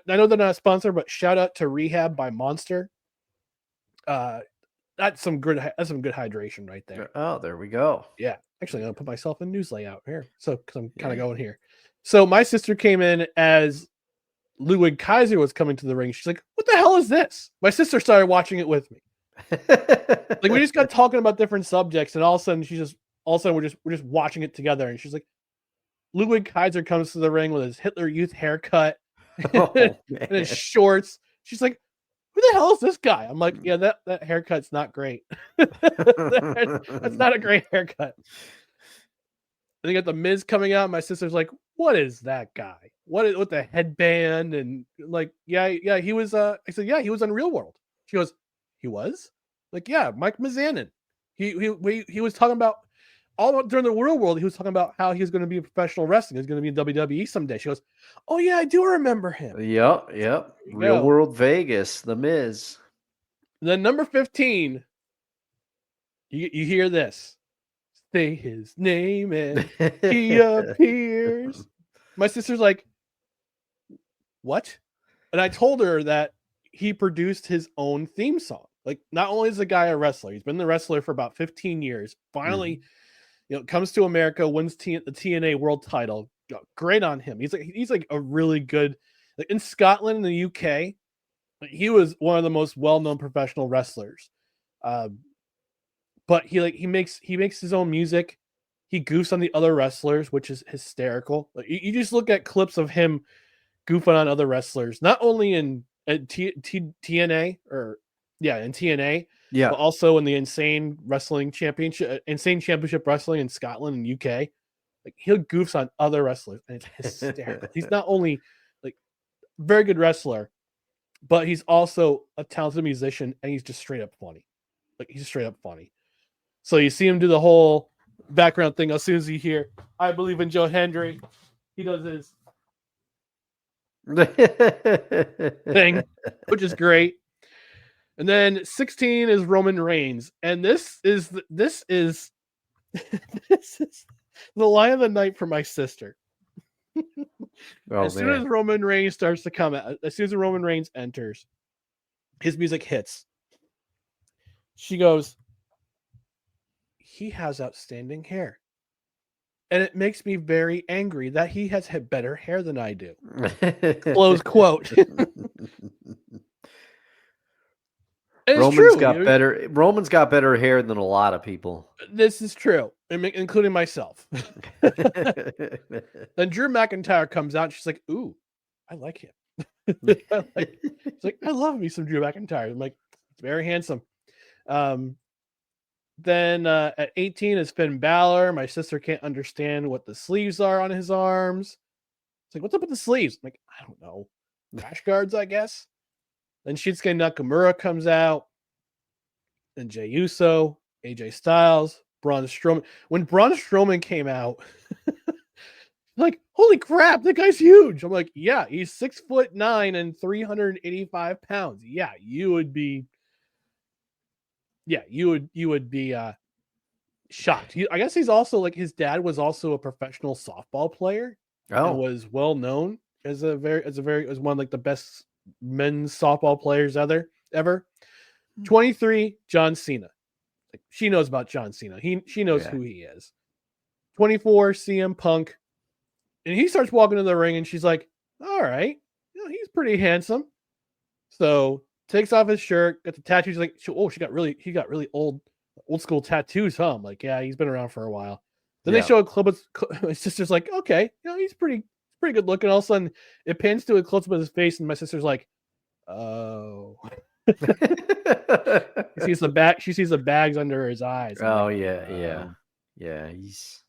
know they're not a sponsor, but shout out to Rehab by Monster. That's some good hydration right there. Oh, there we go. Yeah. Actually, I'm going to put myself in news layout here. So, because I'm kind of going here. So, my sister came in as Ludwig Kaiser was coming to the ring. She's like, what the hell is this? My sister started watching it with me. Like, we just got talking about different subjects, and all of a sudden, we're just watching it together. And she's like, Ludwig Kaiser comes to the ring with his Hitler Youth haircut and his shorts. She's like, who the hell is this guy? I'm like, yeah, that haircut's not great. That's not a great haircut. And you got the Miz coming out. My sister's like, what is that guy? With the headband? And like, yeah, he was I said, yeah, he was on Real World. She goes, he was? Like, yeah, Mike Mizanin. He was talking about during the Real World, he was talking about how he was going to be a professional wrestling. He was going to be in WWE someday. She goes, oh yeah, I do remember him. Yep. Real World Vegas, The Miz. And then number 15, you hear this. Say his name and he appears. My sister's like, what? And I told her that he produced his own theme song. Like, not only is the guy a wrestler, he's been the wrestler for about 15 years. Finally, comes to America, wins the TNA world title. Great on him. He's like a really good, like in Scotland and the UK, he was one of the most well-known professional wrestlers. But he makes his own music. He goofs on the other wrestlers, which is hysterical. Like, you just look at clips of him goofing on other wrestlers, not only in TNA in TNA, but also in the Insane Championship Wrestling in Scotland and UK. Like, he goofs on other wrestlers, and it's hysterical. He's not only like very good wrestler, but he's also a talented musician, and he's just straight up funny. Like, he's straight up funny. So you see him do the whole background thing. As soon as you hear, I believe in Joe Hendry, he does his thing, which is great. And then 16 is Roman Reigns. And this is the line of the night for my sister. Soon as Roman Reigns starts to come out, as soon as Roman Reigns enters, his music hits. She goes, he has outstanding hair. And it makes me very angry that he has had better hair than I do. Close quote. Roman's got better hair than a lot of people. This is true, including myself. Then Drew McIntyre comes out. And she's like, ooh, I like him. She's like, I love me some Drew McIntyre. I'm like, it's very handsome. Then at 18 is Finn Balor. My sister can't understand what the sleeves are on his arms. It's like, what's up with the sleeves? I'm like, I don't know. Rash guards, I guess. Then Shinsuke Nakamura comes out. And Jey Uso, AJ Styles, Braun Strowman. When Braun Strowman came out, like, holy crap, that guy's huge. I'm like, yeah, he's 6'9" and 385 pounds. Yeah, you would be shocked. I guess he's also, like, his dad was also a professional softball player. And was well known as one of, like, the best men's softball players ever. 23, John Cena. Like, she knows about John Cena. She knows who he is. 24, CM Punk. And he starts walking to the ring, and she's like, all right, he's pretty handsome. So takes off his shirt, got the tattoos. Like, he got really old school tattoos, huh? I'm like, yeah, he's been around for a while. Then they show a clip of my sister's like, okay, he's pretty good looking. All of a sudden, it pans to a close up of his face, and my sister's like, oh. She sees the bags under his eyes. Yeah. He's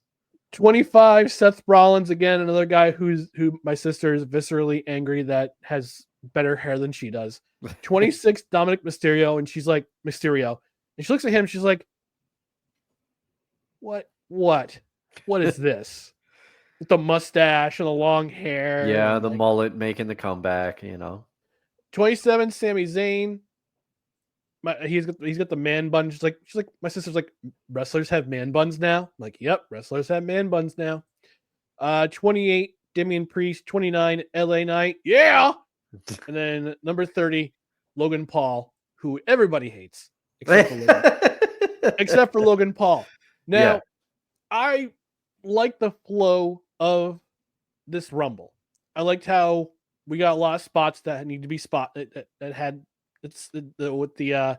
25. Seth Rollins, again, another guy who my sister is viscerally angry that has better hair than she does. 26. Dominic Mysterio, and she's like, Mysterio, and she looks at him. She's like, what is this? With the mustache and the long hair. Yeah, the mullet making the comeback. 27. Sami Zayn. He's got the man bun. She's like, my sister's like, wrestlers have man buns now. I'm like, yep, wrestlers have man buns now. 28, Damian Priest. 29, LA Knight. Yeah. And then number 30, Logan Paul, who everybody hates except for Logan Paul. Now, I like the flow of this Rumble. I liked how we got a lot of spots that need to be that had. It's with the I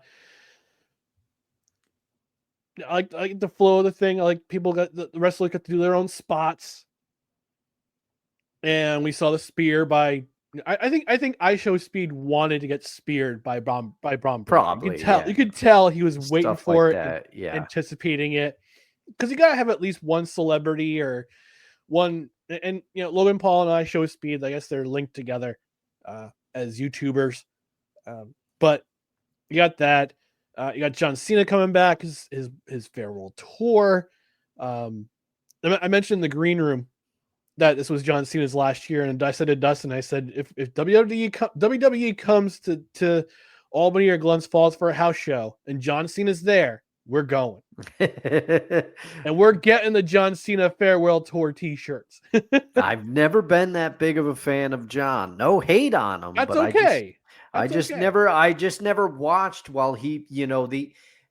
like the flow of the thing. I like people the wrestlers got to do their own spots, and we saw the spear by I think IShowSpeed wanted to get speared by Brom Breakker. Probably, You could tell. yeah. You could tell he was waiting Stuff for like it, that, yeah. anticipating it, because you gotta have at least one celebrity or one. And Logan Paul and IShowSpeed, I guess they're linked together as YouTubers. But you got that. You got John Cena coming back, his farewell tour. I mentioned in the green room that this was John Cena's last year, and I said to Dustin, I said, if WWE comes to Albany or Glens Falls for a house show and John Cena's there, we're going. And we're getting the John Cena farewell tour t-shirts. I've never been that big of a fan of John. No hate on him. That's but okay. I just never watched while he,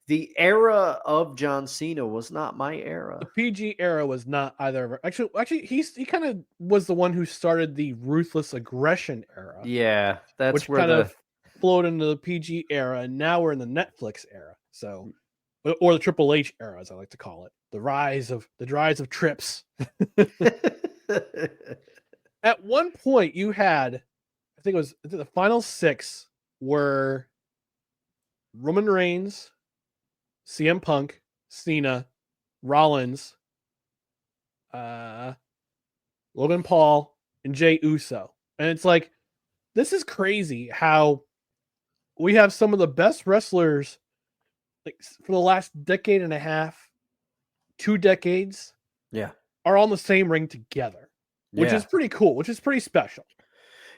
the era of John Cena was not my era. The PG era was not either. Actually, he kind of was the one who started the ruthless aggression era. Yeah, that's which where kind of flowed into the PG era, and now we're in the Netflix era. So, or the Triple H era, as I like to call it, the rise of trips. At one point, you had, I think the final 6 were Roman Reigns, CM Punk, Cena, Rollins, Logan Paul, and Jey Uso. And it's like, this is crazy how we have some of the best wrestlers like for the last decade and a half, 2 decades, are on the same ring together, which is pretty cool, which is pretty special.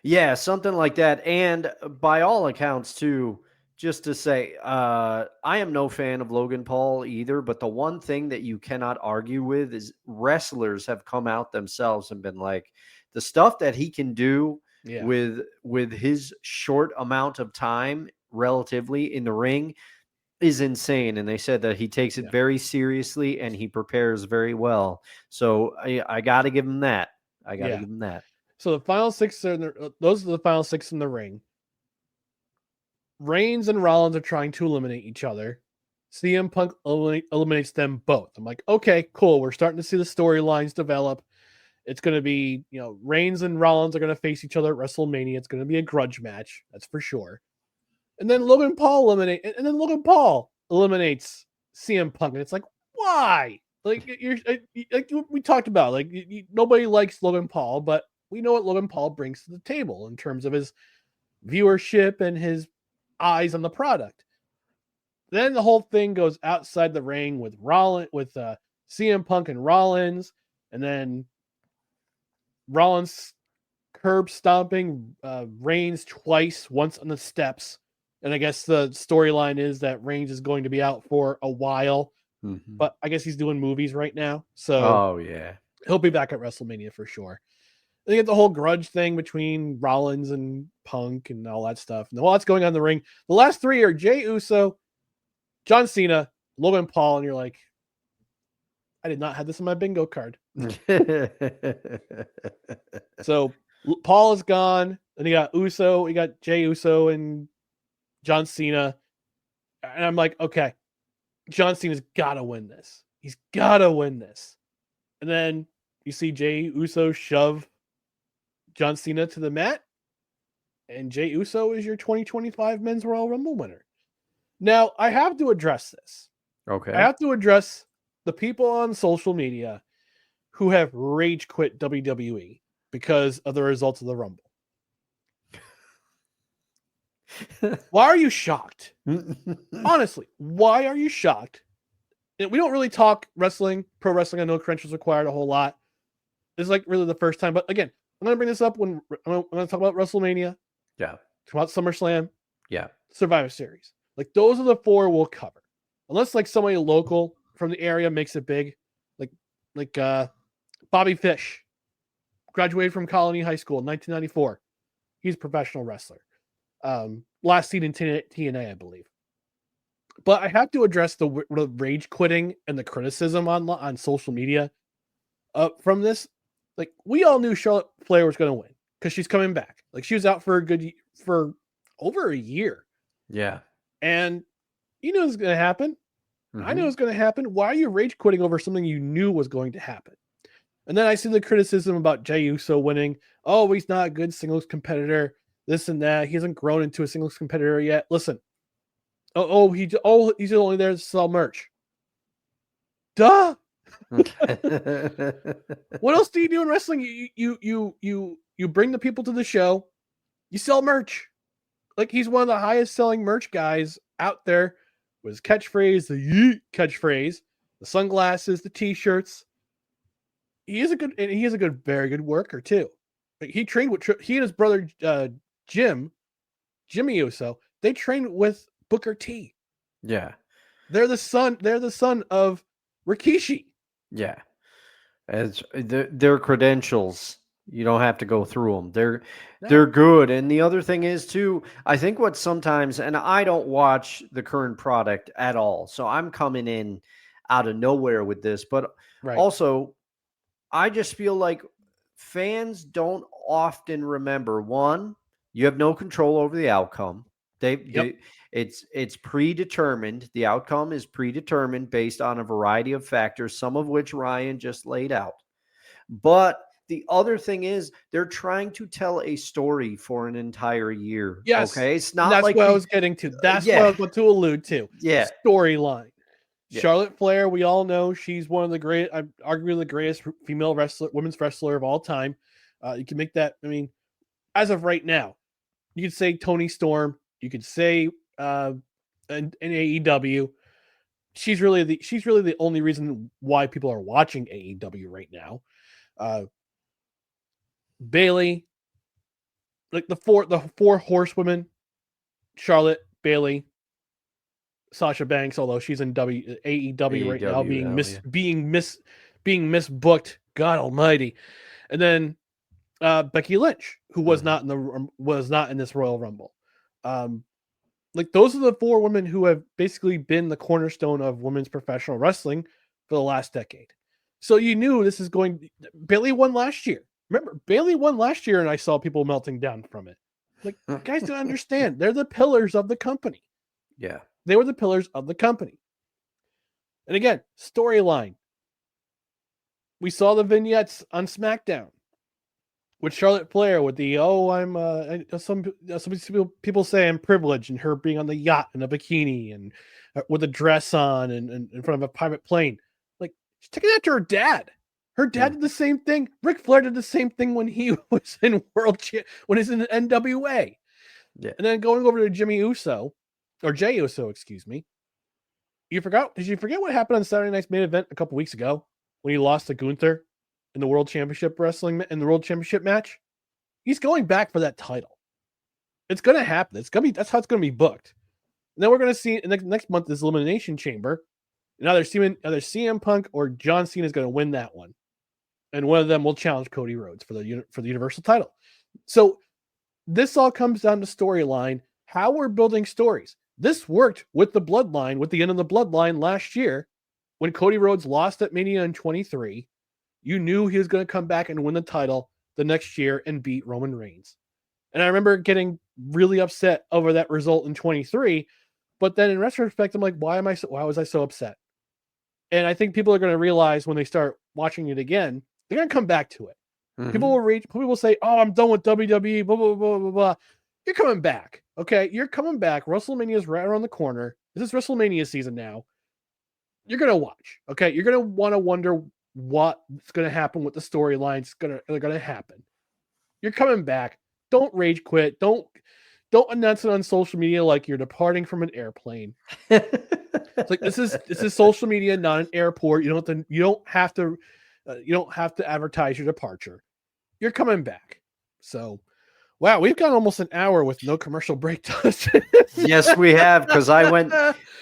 Yeah, something like that. And by all accounts, too, just to say, I am no fan of Logan Paul either, but the one thing that you cannot argue with is wrestlers have come out themselves and been like, the stuff that he can do with his short amount of time relatively in the ring is insane. And they said that he takes it very seriously and he prepares very well. So I got to give him that. I got to give him that. So the final 6 those are the final 6 in the ring. Reigns and Rollins are trying to eliminate each other. CM Punk eliminates them both. I'm like, okay, cool. We're starting to see the storylines develop. It's going to be, Reigns and Rollins are going to face each other at WrestleMania. It's going to be a grudge match. That's for sure. And then Logan Paul eliminates CM Punk. And it's like, why? Like, we talked about, like, nobody likes Logan Paul, but we know what Logan Paul brings to the table in terms of his viewership and his eyes on the product. Then the whole thing goes outside the ring with CM Punk and Rollins, and then Rollins curb stomping Reigns twice, once on the steps. And I guess the storyline is that Reigns is going to be out for a while, but I guess he's doing movies right now. So he'll be back at WrestleMania for sure. They get the whole grudge thing between Rollins and Punk and all that stuff. And while that's going on in the ring, the last 3 are Jey Uso, John Cena, Logan Paul, and you're like, I did not have this in my bingo card. So Paul is gone. Then you got Uso, you got Jey Uso and John Cena. And I'm like, okay, John Cena's got to win this. He's got to win this. And then you see Jey Uso shove John Cena to the mat, and Jey Uso is your 2025 Men's Royal Rumble winner. Now, I have to address this. Okay. I have to address the people on social media who have rage quit WWE because of the results of the Rumble. Why are you shocked? Honestly, why are you shocked? We don't really talk wrestling, pro wrestling. I know credentials required a whole lot. This is like really the first time, but again, I'm going to bring this up when I'm going to talk about WrestleMania. Yeah. Talk about SummerSlam. Yeah. Survivor Series. Like, those are the 4 we'll cover. Unless, like, somebody local from the area makes it big. Like Bobby Fish. Graduated from Colony High School in 1994. He's a professional wrestler. Last seen in TNA, I believe. But I have to address the rage quitting and the criticism on social media from this. Like, we all knew Charlotte Flair was going to win because she's coming back. Like, she was out for over a year. Yeah. And you knew it was going to happen. I knew it was going to happen. Why are you rage quitting over something you knew was going to happen? And then I see the criticism about Jey Uso winning. Oh, he's not a good singles competitor. This and that. He hasn't grown into a singles competitor yet. Listen. He's only there to sell merch. Duh. What else do you do in wrestling? You bring the people to the show. You sell merch. Like, he's one of the highest selling merch guys out there with his catchphrase, the yeet catchphrase, the sunglasses, the t-shirts. He is a very good worker too. Like, he trained with he and his brother Jimmy Uso. They trained with Booker T. Yeah, they're the son of Rikishi. Yeah, as their credentials, you don't have to go through them. They're good. And the other thing is too, I think what sometimes, and I don't watch the current product at all, so I'm coming in out of nowhere with this, but also I just feel like fans don't often remember, one, you have no control over the outcome. It's predetermined. The outcome is predetermined based on a variety of factors, some of which Ryan just laid out. But the other thing is they're trying to tell a story for an entire year. Yes. Okay. It's not that's like what I was getting to. That's what I was going to allude to. Yeah. Storyline. Yeah. Charlotte Flair, we all know she's one of the great, arguably the greatest female women's wrestler of all time. You can make that. I mean, as of right now, you could say Toni Storm. You could say in AEW. She's really the only reason why people are watching AEW right now. Bayley, like the four horsewomen, Charlotte, Bayley, Sasha Banks, although she's in AEW right now, being misbooked. God Almighty, and then Becky Lynch, who was not in this Royal Rumble. Like, those are the four women who have basically been the cornerstone of women's professional wrestling for the last decade. So you knew this is going. Bayley won last year. Remember, Bayley won last year, and I saw people melting down from it. Like, guys don't understand. They're the pillars of the company. Yeah. They were the pillars of the company. And again, storyline. We saw the vignettes on SmackDown with Charlotte Flair with the some people say I'm privileged, and her being on the yacht in a bikini and with a dress on and in front of a private plane. Like, she's taking that to her dad. Her dad did the same thing. Ric Flair did the same thing when he was in when he's in the NWA. Yeah. And then going over to Jey Uso, excuse me. Did you forget what happened on Saturday Night's main event a couple weeks ago when he lost to Gunther in the World Championship World Championship match? He's going back for that title. It's going to happen. That's how it's going to be booked. And then we're going to see next month this Elimination Chamber. And either CM Punk or John Cena is going to win that one. And one of them will challenge Cody Rhodes for the Universal title. So this all comes down to storyline, how we're building stories. This worked with the Bloodline, with the end of the Bloodline last year, when Cody Rhodes lost at Mania in 23. You knew he was going to come back and win the title the next year and beat Roman Reigns. And I remember getting really upset over that result in 23. But then in retrospect, I'm like, why was I so upset? And I think people are going to realize when they start watching it again, they're going to come back to it. Mm-hmm. People will say, oh, I'm done with WWE, blah, blah, blah, blah, blah. You're coming back. Okay. You're coming back. WrestleMania is right around the corner. This is WrestleMania season now. You're going to watch. Okay. You're going to want to wonder what's going to happen with the storylines going to happen. You're coming back. Don't rage quit. Don't announce it on social media like you're departing from an airplane. It's like, this is social media, not an airport. You don't have to advertise your departure. You're coming back. So, wow, we've got almost an hour with no commercial break, Dustin. Yes, we have, because I went,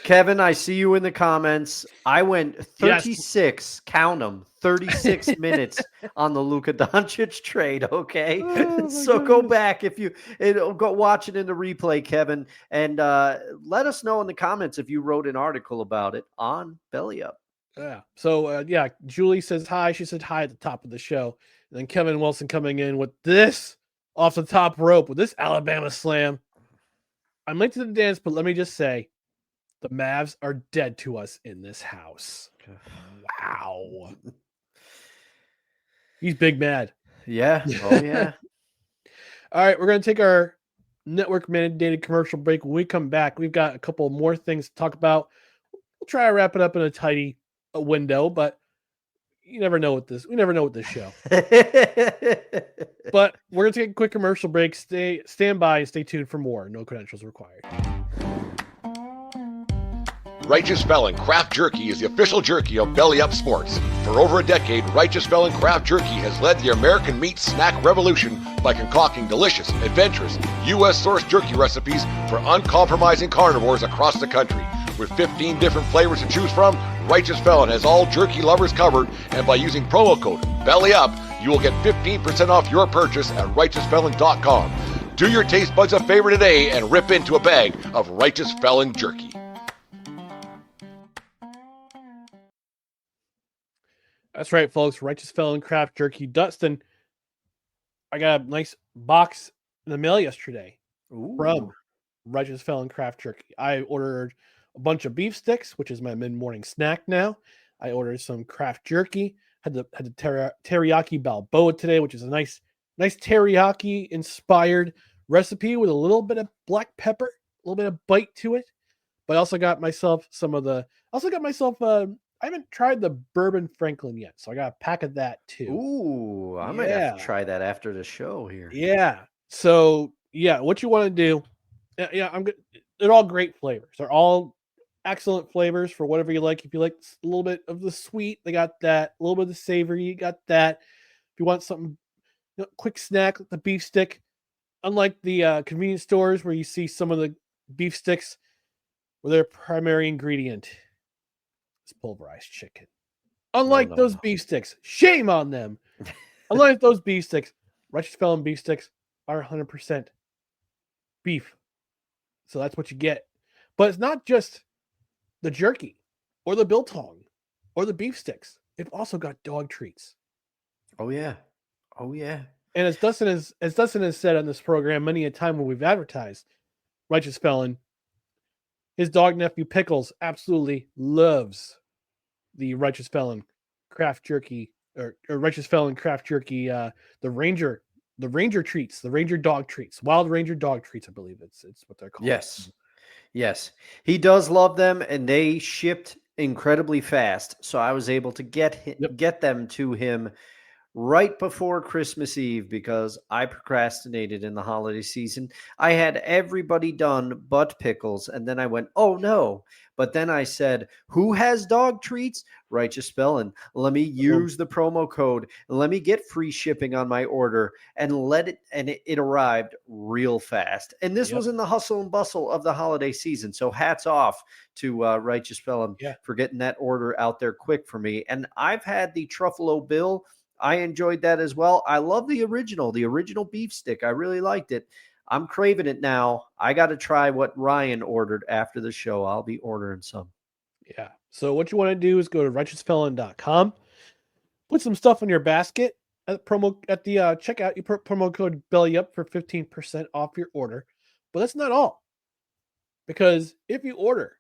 Kevin, I see you in the comments. I went 36, count them, 36 minutes on the Luka Doncic trade, okay? So goodness. Go back go watch it in the replay, Kevin, and let us know in the comments if you wrote an article about it on Belly Up. Yeah. So, Julie says hi. She said hi at the top of the show. And then Kevin Wilson coming in with this off the top rope with this Alabama slam. I'm late to the dance, but let me just say, the Mavs are dead to us in this house. Wow. He's big mad. Yeah. Oh, yeah. All right, we're going to take our network mandated commercial break. When we come back, we've got a couple more things to talk about. We'll try to wrap it up in a tidy window, but you never know with this. We never know with this show. But we're going to take a quick commercial break. Stand by and stay tuned for more. No credentials required. Righteous Felon Craft Jerky is the official jerky of Belly Up Sports. For over a decade, Righteous Felon Craft Jerky has led the American meat snack revolution by concocting delicious, adventurous, U.S.-sourced jerky recipes for uncompromising carnivores across the country. With 15 different flavors to choose from, Righteous Felon has all jerky lovers covered, and by using promo code BELLYUP, you will get 15% off your purchase at RighteousFelon.com. Do your taste buds a favor today and rip into a bag of Righteous Felon jerky. That's right, folks. Righteous Felon Craft Jerky. Dustin, I got a nice box in the mail yesterday from Righteous Felon Craft Jerky. I ordered a bunch of beef sticks, which is my mid-morning snack now. I ordered some craft jerky. Had the teriyaki balboa today, which is a nice teriyaki inspired recipe with a little bit of black pepper, a little bit of bite to it. But I also got myself I haven't tried the bourbon Franklin yet, so I got a pack of that too. Ooh, I might have to try that after the show here. Yeah. So yeah, what you want to do? Yeah, I'm good. They're all great flavors. They're all excellent flavors for whatever you like. If you like a little bit of the sweet, they got that. A little bit of the savory, you got that. If you want something, quick snack, the beef stick. Unlike the convenience stores where you see some of the beef sticks where their primary ingredient is pulverized chicken. Unlike those beef sticks, shame on them. Unlike those beef sticks, Righteous Felon beef sticks are 100% beef. So that's what you get. But it's not just the jerky or the biltong or the beef sticks. They've also got dog treats. Oh yeah. Oh yeah. And as Dustin has said on this program many a time when we've advertised Righteous Felon, his dog nephew Pickles absolutely loves the Righteous Felon Craft Jerky or Righteous Felon Craft Jerky, the Ranger treats, the Ranger dog treats, Wild Ranger dog treats, I believe it's what they're called. Yes. He does love them, and they shipped incredibly fast. So I was able to get them to him right before Christmas Eve because I procrastinated in the holiday season. I had everybody done but Pickles, and then I went, oh no. But then I said, who has dog treats? Righteous Felon. Let me use the promo code. Let me get free shipping on my order and it arrived real fast. And this was in the hustle and bustle of the holiday season. So hats off to Righteous Felon for getting that order out there quick for me. And I've had the Truffalo Bill. I enjoyed that as well. I love the original beef stick. I really liked it. I'm craving it now. I got to try what Ryan ordered after the show. I'll be ordering some. Yeah. So what you want to do is go to righteousfelon.com, put some stuff in your basket at the checkout. You put promo code BELLYUP for 15% off your order. But that's not all. Because if you order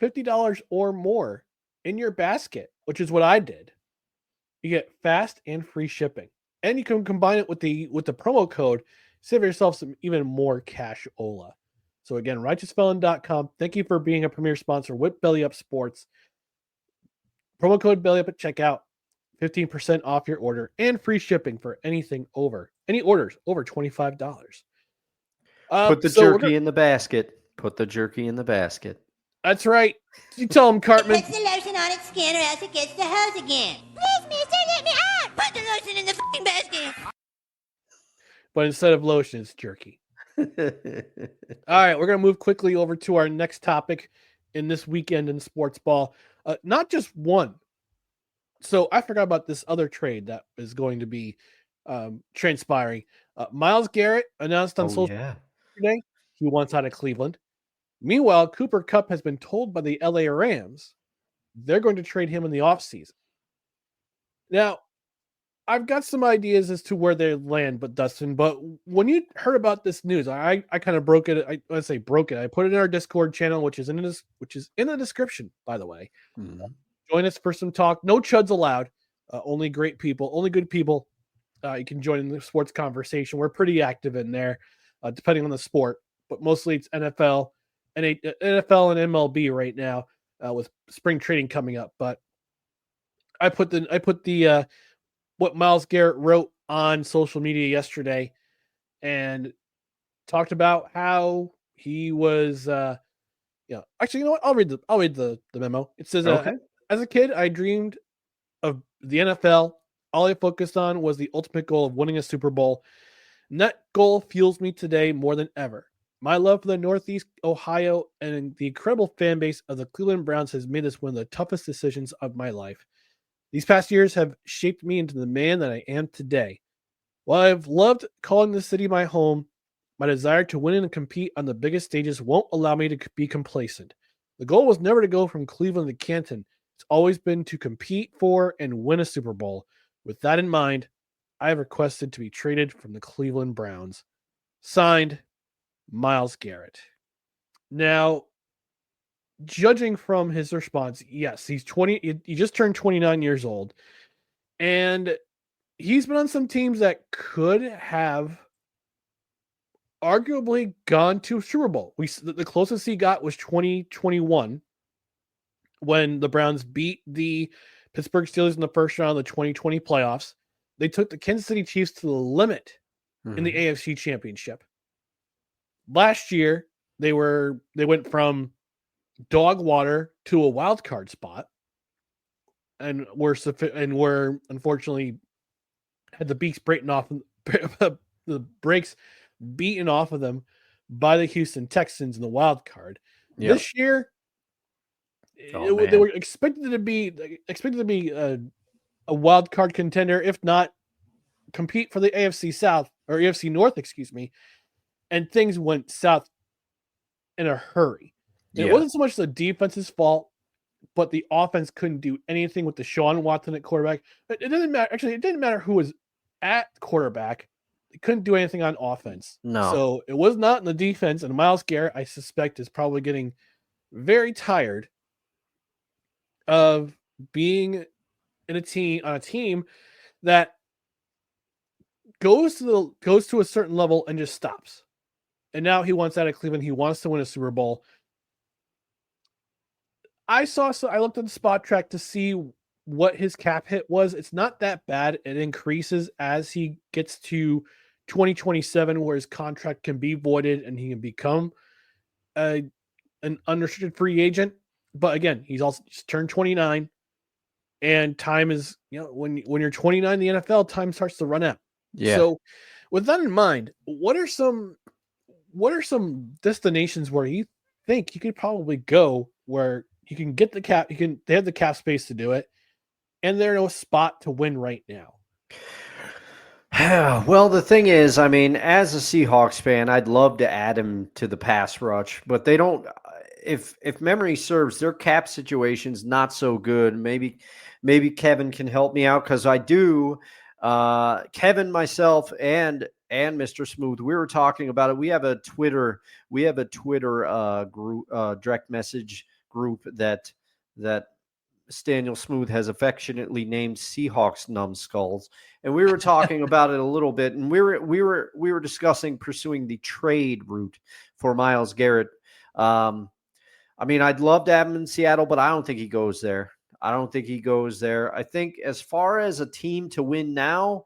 $50 or more in your basket, which is what I did, you get fast and free shipping. And you can combine it with the promo code, save yourself some even more cash-ola. So again, righteousfelon.com. Thank you for being a premier sponsor with Belly Up Sports. Promo code BELLYUP at checkout. 15% off your order and free shipping for any orders over $25. Put the jerky in the basket. Put the jerky in the basket. That's right. You tell him, Cartman. Puts the lotion on its skin or else it gets the hose again. Please, mister, let me out. Put the lotion in the fucking basket. But instead of lotion, it's jerky. All right, we're going to move quickly over to our next topic in this weekend in sports ball. Not just one. So I forgot about this other trade that is going to be transpiring. Myles Garrett announced on social media today he wants out of Cleveland. Meanwhile, Cooper Kupp has been told by the LA Rams they're going to trade him in the offseason. Now, I've got some ideas as to where they land, but when you heard about this news, I kind of broke it. I put it in our Discord channel, which is in the description, by the way. Mm-hmm. Join us for some talk. No chuds allowed. Only great people, only good people. You can join in the sports conversation. We're pretty active in there, depending on the sport, but mostly it's NFL and NFL and MLB right now with spring trading coming up. But I put the what Myles Garrett wrote on social media yesterday and talked about how he was. Actually, you know what? I'll read the memo. It says, Okay. As a kid, I dreamed of the NFL. All I focused on was the ultimate goal of winning a Super Bowl. And that goal fuels me today more than ever. My love for the Northeast Ohio and the incredible fan base of the Cleveland Browns has made this one of the toughest decisions of my life. These past years have shaped me into the man that I am today. While I've loved calling the city my home, my desire to win and compete on the biggest stages won't allow me to be complacent. The goal was never to go from Cleveland to Canton. It's always been to compete for and win a Super Bowl. With that in mind, I have requested to be traded from the Cleveland Browns. Signed, Myles Garrett. Now, judging from his response, yes, he's 20. He just turned 29 years old. And he's been on some teams that could have arguably gone to a Super Bowl. The closest he got was 2021 when the Browns beat the Pittsburgh Steelers in the first round of the 2020 playoffs. They took the Kansas City Chiefs to the limit in the AFC Championship. Last year, they went from dog water to a wild card spot, and were unfortunately had the beaks breaking off the brakes beaten off of them by the Houston Texans in the wild card. Yep. This year, they were expected to be a wild card contender, if not compete for the AFC South or AFC North, and things went south in a hurry. Yeah. It wasn't so much the defense's fault, but the offense couldn't do anything with Deshaun Watson at quarterback. It doesn't matter. Actually, it didn't matter who was at quarterback. They couldn't do anything on offense. No. So it was not in the defense, and Myles Garrett, I suspect, is probably getting very tired of being on a team that goes to a certain level and just stops. And now he wants out of Cleveland. He wants to win a Super Bowl. I looked at the spot track to see what his cap hit was. It's not that bad. It increases as he gets to 2027, where his contract can be voided and he can become an unrestricted free agent. But again, he's also just turned 29, and time is, when you're 29 in the NFL, time starts to run out. Yeah. So with that in mind, what are some destinations where you think you could probably go where you can get the cap, they have the cap space to do it, and they're in a spot to win right now? Well, the thing is, I mean, as a Seahawks fan, I'd love to add him to the pass rush, but they don't. If memory serves, their cap situation's not so good. Maybe Kevin can help me out, because I do. Kevin, myself, and Mr. Smooth, we were talking about it. We have a Twitter group, direct message group that Staniel Smooth has affectionately named Seahawks Numbskulls, and we were talking about it a little bit, and we were discussing pursuing the trade route for Myles Garrett. I mean, I'd love to have him in Seattle, but I don't think he goes there. I think as far as a team to win now,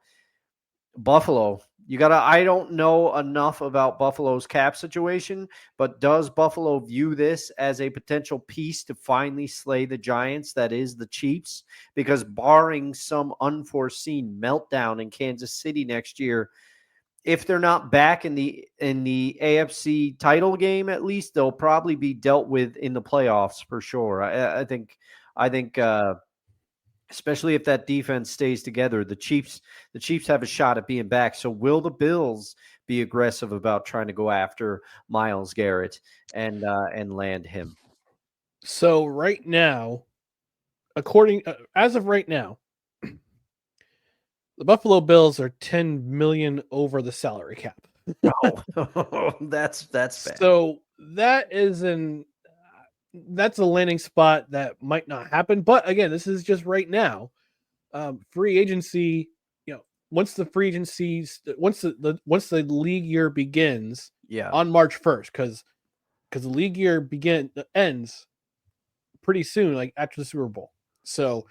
Buffalo. I don't know enough about Buffalo's cap situation, but does Buffalo view this as a potential piece to finally slay the Giants, that is the Chiefs? Because barring some unforeseen meltdown in Kansas City next year, if they're not back in the AFC title game, at least they'll probably be dealt with in the playoffs for sure. I think especially if that defense stays together, the Chiefs have a shot at being back. So will the Bills be aggressive about trying to go after Myles Garrett and land him? So right now, as of right now, the Buffalo Bills are $10 million over the salary cap. Oh, that's bad. So that's a landing spot that might not happen. But again, this is just right now. free agency, once the free agency, once the league year begins on March 1st, because the league year ends pretty soon, like after the Super Bowl. So,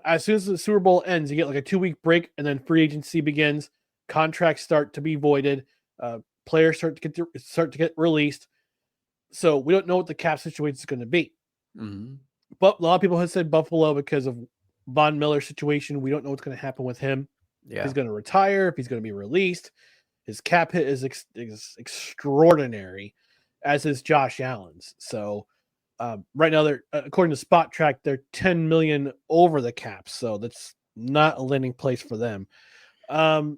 as soon as the Super Bowl ends, you get like a 2-week break, and then free agency begins. Contracts start to be voided. Players start to get released. So we don't know what the cap situation is going to be. Mm-hmm. But a lot of people have said Buffalo because of Von Miller's situation. We don't know what's going to happen with him. Yeah. If he's going to retire, if he's going to be released. His cap hit is extraordinary, as is Josh Allen's. So right now, they're according to Spot Track, they're $10 million over the cap. So that's not a landing place for them. What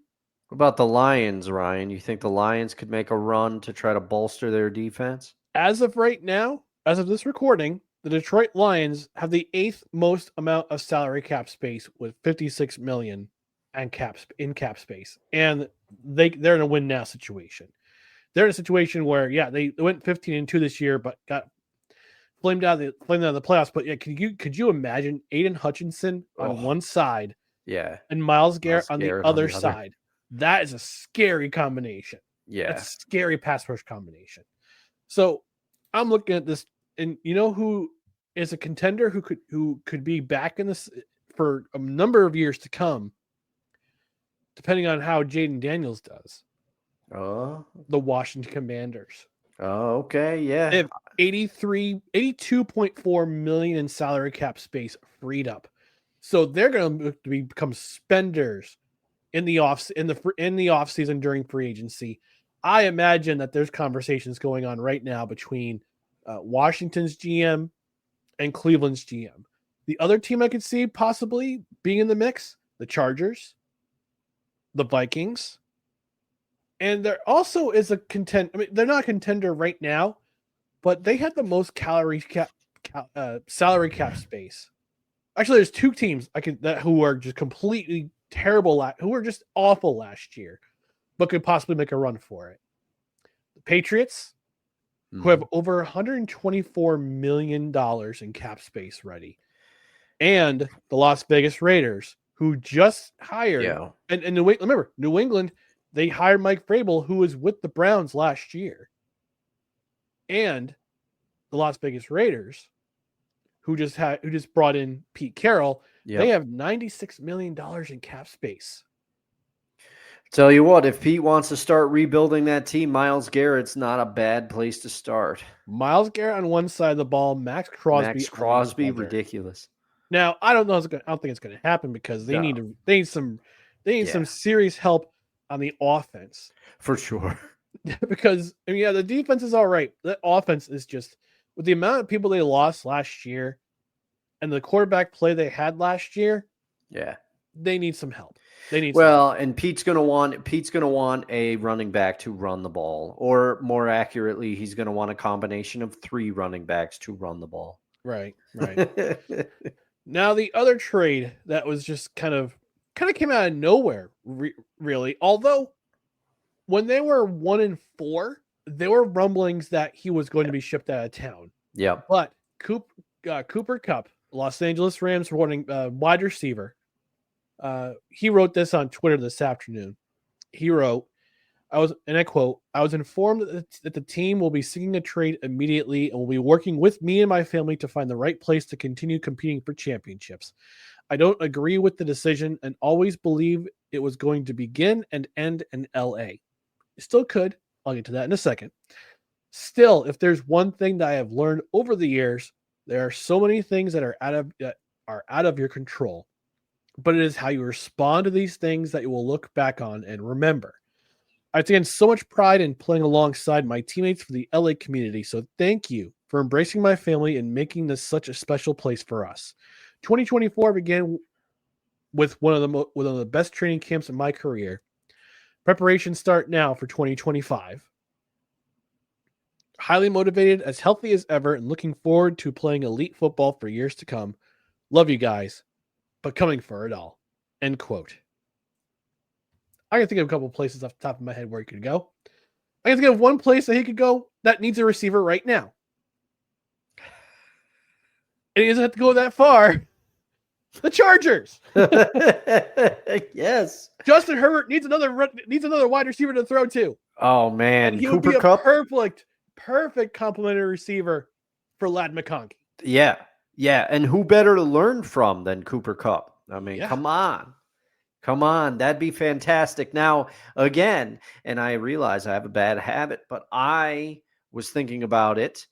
about the Lions, Ryan? You think the Lions could make a run to try to bolster their defense? As of right now, as of this recording, the Detroit Lions have the 8th most amount of salary cap space with $56 million and cap space, and they're in a win now situation. They're in a situation where they went 15-2 this year, but got flamed out of the playoffs. But could you imagine Aiden Hutchinson on one side, and Myles Garrett on the other side? That is a scary combination. Yeah, that's a scary pass rush combination. So I'm looking at this, and you know who is a contender who could be back in this for a number of years to come, depending on how Jaden Daniels does. The Washington Commanders. Oh, okay, yeah. They have 82.4 million in salary cap space freed up, so they're going to become spenders in the off season during free agency. I imagine that there's conversations going on right now between Washington's GM and Cleveland's GM. The other team I could see possibly being in the mix, the Chargers, the Vikings, and there also is a they're not a contender right now, but they have the most salary cap space. Actually, there's 2 teams who are just completely terrible, who were just awful last year, but could possibly make a run for it. The Patriots, who have over $124 million in cap space ready, and the Las Vegas Raiders, who just hired, and remember, New England, they hired Mike Vrabel, who was with the Browns last year, and the Las Vegas Raiders, who just brought in Pete Carroll. They have $96 million in cap space. Tell you what, if Pete wants to start rebuilding that team, Myles Garrett's not a bad place to start. Myles Garrett on one side of the ball, Max Crosby, ridiculous. Now I don't think it's going to happen because they need some serious help on the offense for sure. Because the defense is all right. The offense is just, with the amount of people they lost last year and the quarterback play they had last year. Yeah. They need some help. And Pete's going to want a running back to run the ball, or more accurately, he's going to want a combination of 3 running backs to run the ball. Right. Now the other trade that was just kind of came out of nowhere, really. Although when they were 1-4, there were rumblings that he was going to be shipped out of town. Yeah. But Cooper Kupp, Los Angeles Rams wide receiver. He wrote this on Twitter this afternoon. He wrote, I quote, "I was informed that the team will be seeking a trade immediately and will be working with me and my family to find the right place to continue competing for championships. I don't agree with the decision and always believe it was going to begin and end in LA. It still could. I'll get to that in a second. Still, if there's one thing that I have learned over the years, there are so many things that are out of your control. But it is how you respond to these things that you will look back on and remember. I've taken so much pride in playing alongside my teammates for the LA community, so thank you for embracing my family and making this such a special place for us. 2024 began with one of the best training camps in my career. Preparations start now for 2025. Highly motivated, as healthy as ever, and looking forward to playing elite football for years to come. Love you guys, but coming for it all." End quote. I can think of a couple of places off the top of my head where he could go. I can think of one place that he could go that needs a receiver right now. And he doesn't have to go that far. The Chargers. Yes. Justin Herbert needs another wide receiver to throw to. Oh man, And he Cooper would be a Kupp. perfect complementary receiver for Lad McConkey. Yeah. Yeah. And who better to learn from than Cooper Kupp? I mean, Yeah. come on. Come on. That'd be fantastic. Now, again, and I realize I have a bad habit, but I was thinking about it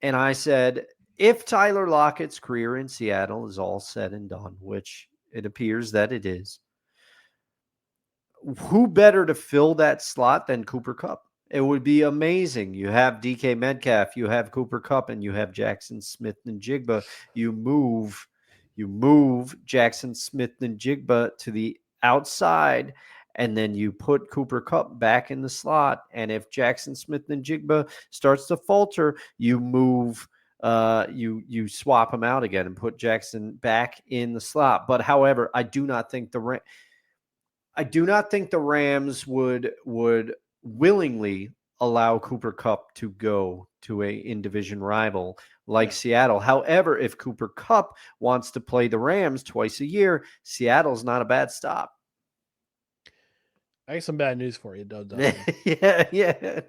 and I said, if Tyler Lockett's career in Seattle is all said and done, which it appears that it is, who better to fill that slot than Cooper Kupp? It would be amazing. You have DK Metcalf, you have Cooper Kupp, and you have Jackson Smith and Jigba. You move Jackson Smith and Jigba to the outside, and then you put Cooper Kupp back in the slot. And if Jackson Smith and Jigba starts to falter, you move. You swap him out again and put Jackson back in the slot. But however, I do not think the Rams would willingly allow Cooper Kupp to go to a in-division rival like Seattle. However, if Cooper Kupp wants to play the Rams twice a year, Seattle's not a bad stop. I got some bad news for you, Doug. Yeah.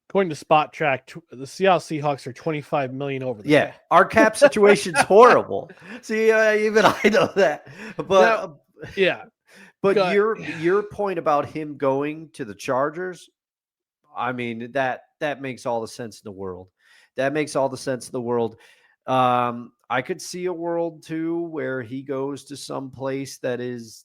According to Spot Track, the Seattle Seahawks are $25 million over the cap. Our cap situation's horrible. See, even I know that. But yeah. But your point about him going to the Chargers, I mean, that makes all the sense in the world. That makes all the sense in the world. I could see a world too where he goes to some place that is,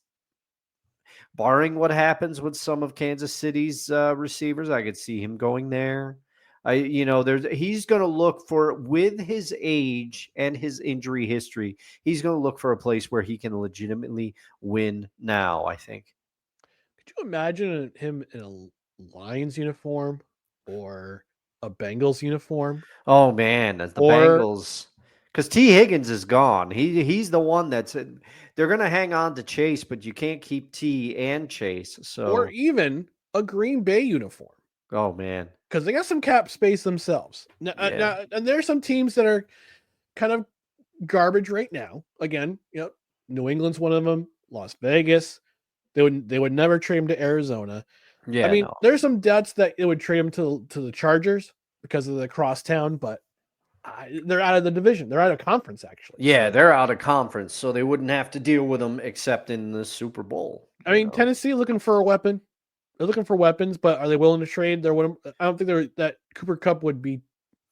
barring what happens with some of Kansas City's receivers, I could see him going there. He's going to look for, with his age and his injury history, he's going to look for a place where he can legitimately win now, I think. Could you imagine him in a Lions uniform or a Bengals uniform? Oh, man, as the Bengals. Because T. Higgins is gone. He's the one that's they're going to hang on to Chase, but you can't keep T and Chase. So, or even a Green Bay uniform. Oh, man. Because they got some cap space themselves. Now, and there are some teams that are kind of garbage right now. Again, New England's one of them. Las Vegas, they would never trade him to Arizona. Yeah, I mean, there's some doubts that it would trade him to the Chargers because of the crosstown, but they're out of the division. They're out of conference, actually. Yeah, they're out of conference, so they wouldn't have to deal with them except in the Super Bowl. I mean, Tennessee looking for a weapon. They're looking for weapons, but are they willing to trade? I don't think that Cooper Kupp would be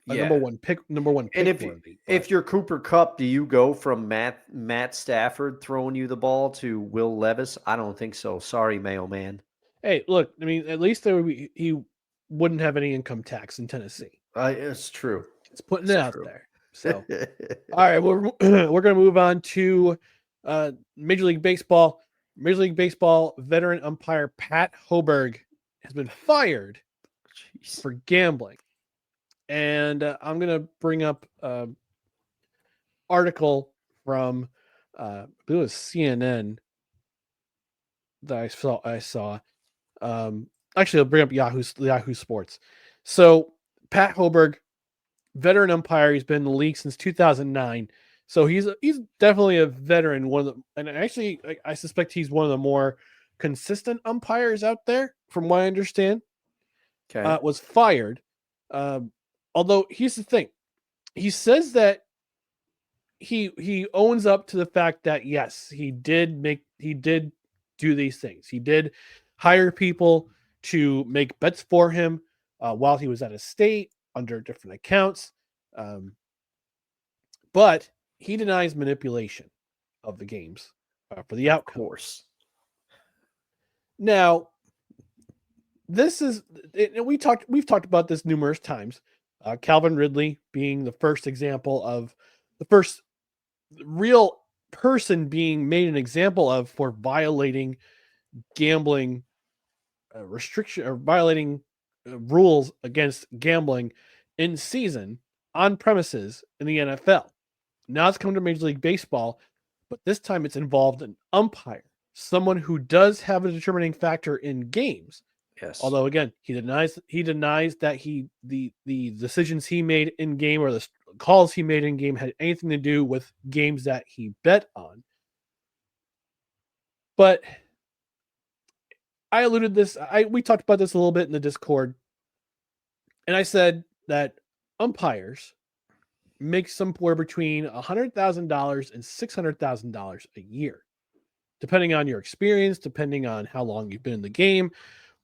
a number one pick. And if you're Cooper Kupp, do you go from Matt Stafford throwing you the ball to Will Levis? I don't think so. Sorry, Mayo Man. Hey, look, I mean, at least he wouldn't have any income tax in Tennessee. It's true. It's putting it out there. So, all right, we're going to move on to Major League Baseball. Major League Baseball veteran umpire Pat Hoberg has been fired for gambling. And I'm going to bring up an article from I believe it was CNN that I saw. Actually, I'll bring up Yahoo Sports. So Pat Hoberg, veteran umpire, he's been in the league since 2009. So he's definitely a veteran. And actually, I suspect he's one of the more consistent umpires out there, from what I understand. Okay, was fired. Although here's the thing, he says that he owns up to the fact that yes, he did do these things. He did hire people to make bets for him while he was out of state under different accounts. But he denies manipulation of the games for the outcome. Of course. Now, we've talked about this numerous times. Calvin Ridley being the first example of the first real person being made an example of for violating gambling restriction or violating rules against gambling in season on premises in the NFL. Now it's come to Major League Baseball, but this time it's involved an umpire, someone who does have a determining factor in games. Yes. Although again, he denies that the decisions he made in game or the calls he made in game had anything to do with games that he bet on. But I alluded this. We talked about this a little bit in the Discord, and I said that umpires make somewhere between $100,000 and $600,000 a year, depending on your experience, depending on how long you've been in the game,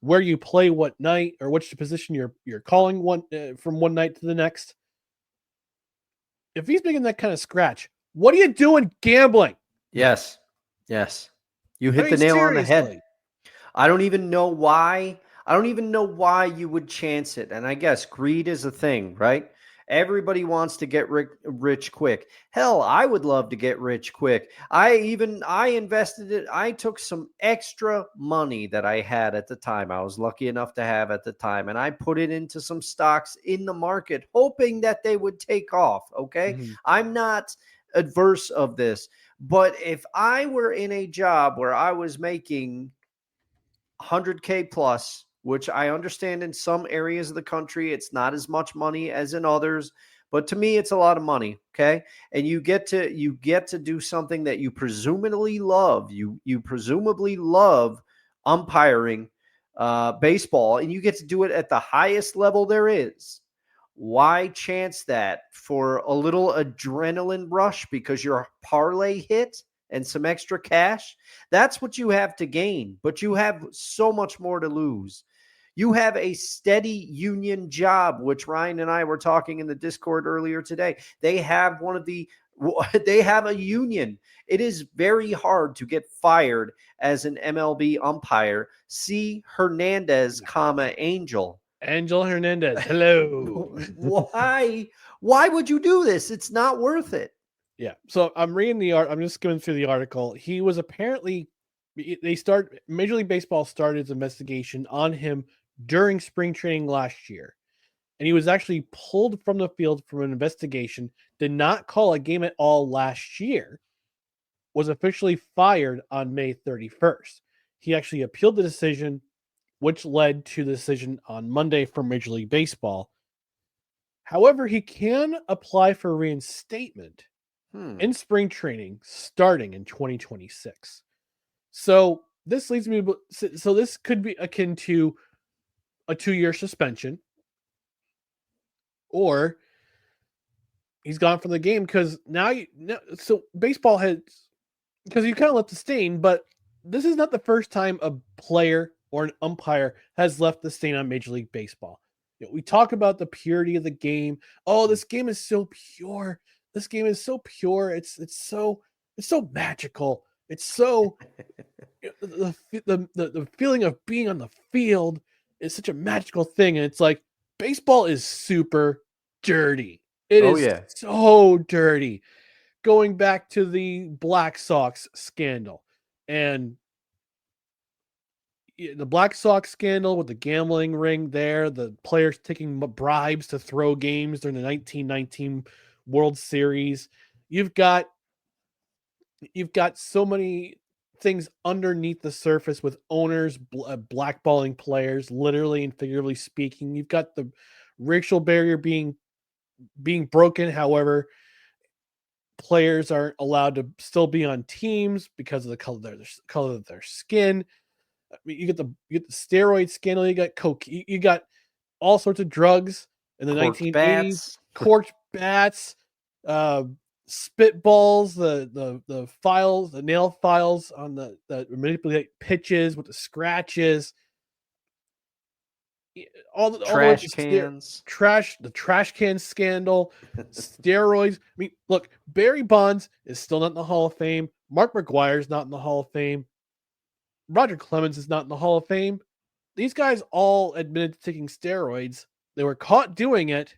where you play, what night, or which position you're calling from one night to the next. If he's making that kind of scratch, what are you doing gambling? Yes. You hit the nail on the head. I don't even know why you would chance it. And I guess greed is a thing, right? Everybody wants to get rich quick. Hell, I would love to get rich quick. I invested it. I took some extra money that I had at the time. I was lucky enough to have at the time. And I put it into some stocks in the market, hoping that they would take off. Okay. Mm-hmm. I'm not adverse of this. But if I were in a job where I was making 100K plus, which I understand in some areas of the country, it's not as much money as in others, but to me, it's a lot of money. Okay. And you get to do something that you presumably love. You presumably love umpiring baseball, and you get to do it at the highest level there is. Why chance that for a little adrenaline rush because your parlay hit and some extra cash? That's what you have to gain, but you have so much more to lose. You have a steady union job, which Ryan and I were talking in the Discord earlier today. They have a union. It is very hard to get fired as an MLB umpire. See Hernandez, Angel. Angel Hernandez. Hello. Why would you do this? It's not worth it. Yeah. So I'm reading I'm just going through the article. He was apparently, Major League Baseball started its investigation on him during spring training last year. And he was actually pulled from the field from an investigation, did not call a game at all last year, was officially fired on May 31st. He actually appealed the decision, which led to the decision on Monday from Major League Baseball. However, he can apply for reinstatement in spring training starting in 2026. So this leads me, so this could be akin to a 2-year suspension, or he's gone from the game because so baseball has, because you kind of left the stain, but this is not the first time a player or an umpire has left the stain on Major League Baseball. We talk about the purity of the game. Oh, this game is so pure. This game is so pure. It's so magical. It's so the feeling of being on the field is such a magical thing. And it's like baseball is super dirty. It is so dirty. Going back to the Black Sox scandal and the Black Sox scandal with the gambling ring there, the players taking bribes to throw games during the 1919 World Series. You've got so many things underneath the surface with owners blackballing players, literally and figuratively speaking. You've got the racial barrier being broken. However, players aren't allowed to still be on teams because of the color of their skin. I mean, you get the steroid scandal. You got coke. You got all sorts of drugs in the 1980s. Corked bats, spitballs, the files, the nail files on the manipulate pitches with the scratches. All the trash cans, the trash can scandal, steroids. I mean, look, Barry Bonds is still not in the Hall of Fame. Mark McGwire's not in the Hall of Fame. Roger Clemens is not in the Hall of Fame. These guys all admitted to taking steroids. They were caught doing it,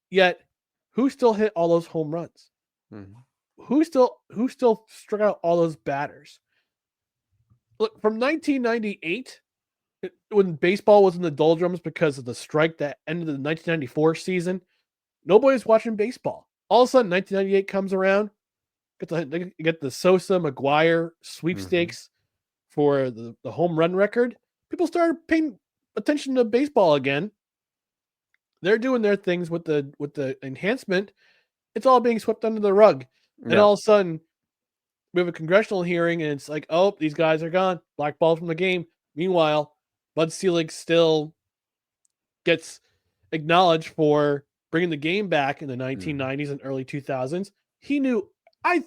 yet who still hit all those home runs? Mm-hmm. Who still struck out all those batters? Look, from 1998, when baseball was in the doldrums because of the strike that ended the 1994 season, nobody's watching baseball. All of a sudden, 1998 comes around, get the Sosa McGwire sweepstakes for the home run record. People started paying attention to baseball again. They're doing their things with the enhancement. it's all being swept under the rug. And Yeah. all of a sudden, we have a congressional hearing, and it's like, oh, these guys are gone, blackballed from the game. Meanwhile, Bud Selig still gets acknowledged for bringing the game back in the 1990s and early 2000s. He knew, I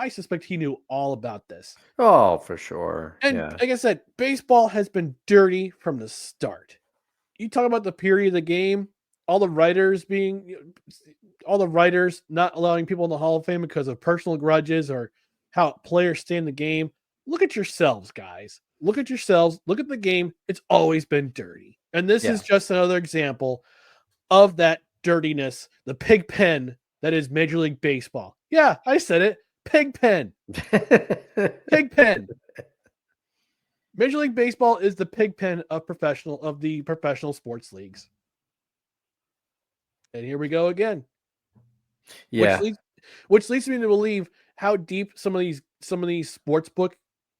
suspect he knew all about this. Oh, for sure. And yeah. like I said, baseball has been dirty from the start. You talk about the period of the game, all the writers not allowing people in the Hall of Fame because of personal grudges or how players stay in the game. Look at yourselves, guys. Look at yourselves. Look at the game. It's always been dirty. And this is just another example of that dirtiness, the pig pen that is Major League Baseball. Yeah, I said it. Pig pen. Pig pen. Major League Baseball is the pig pen of the professional sports leagues. And here we go again. Yeah. Which leads me to believe how deep some of these sports book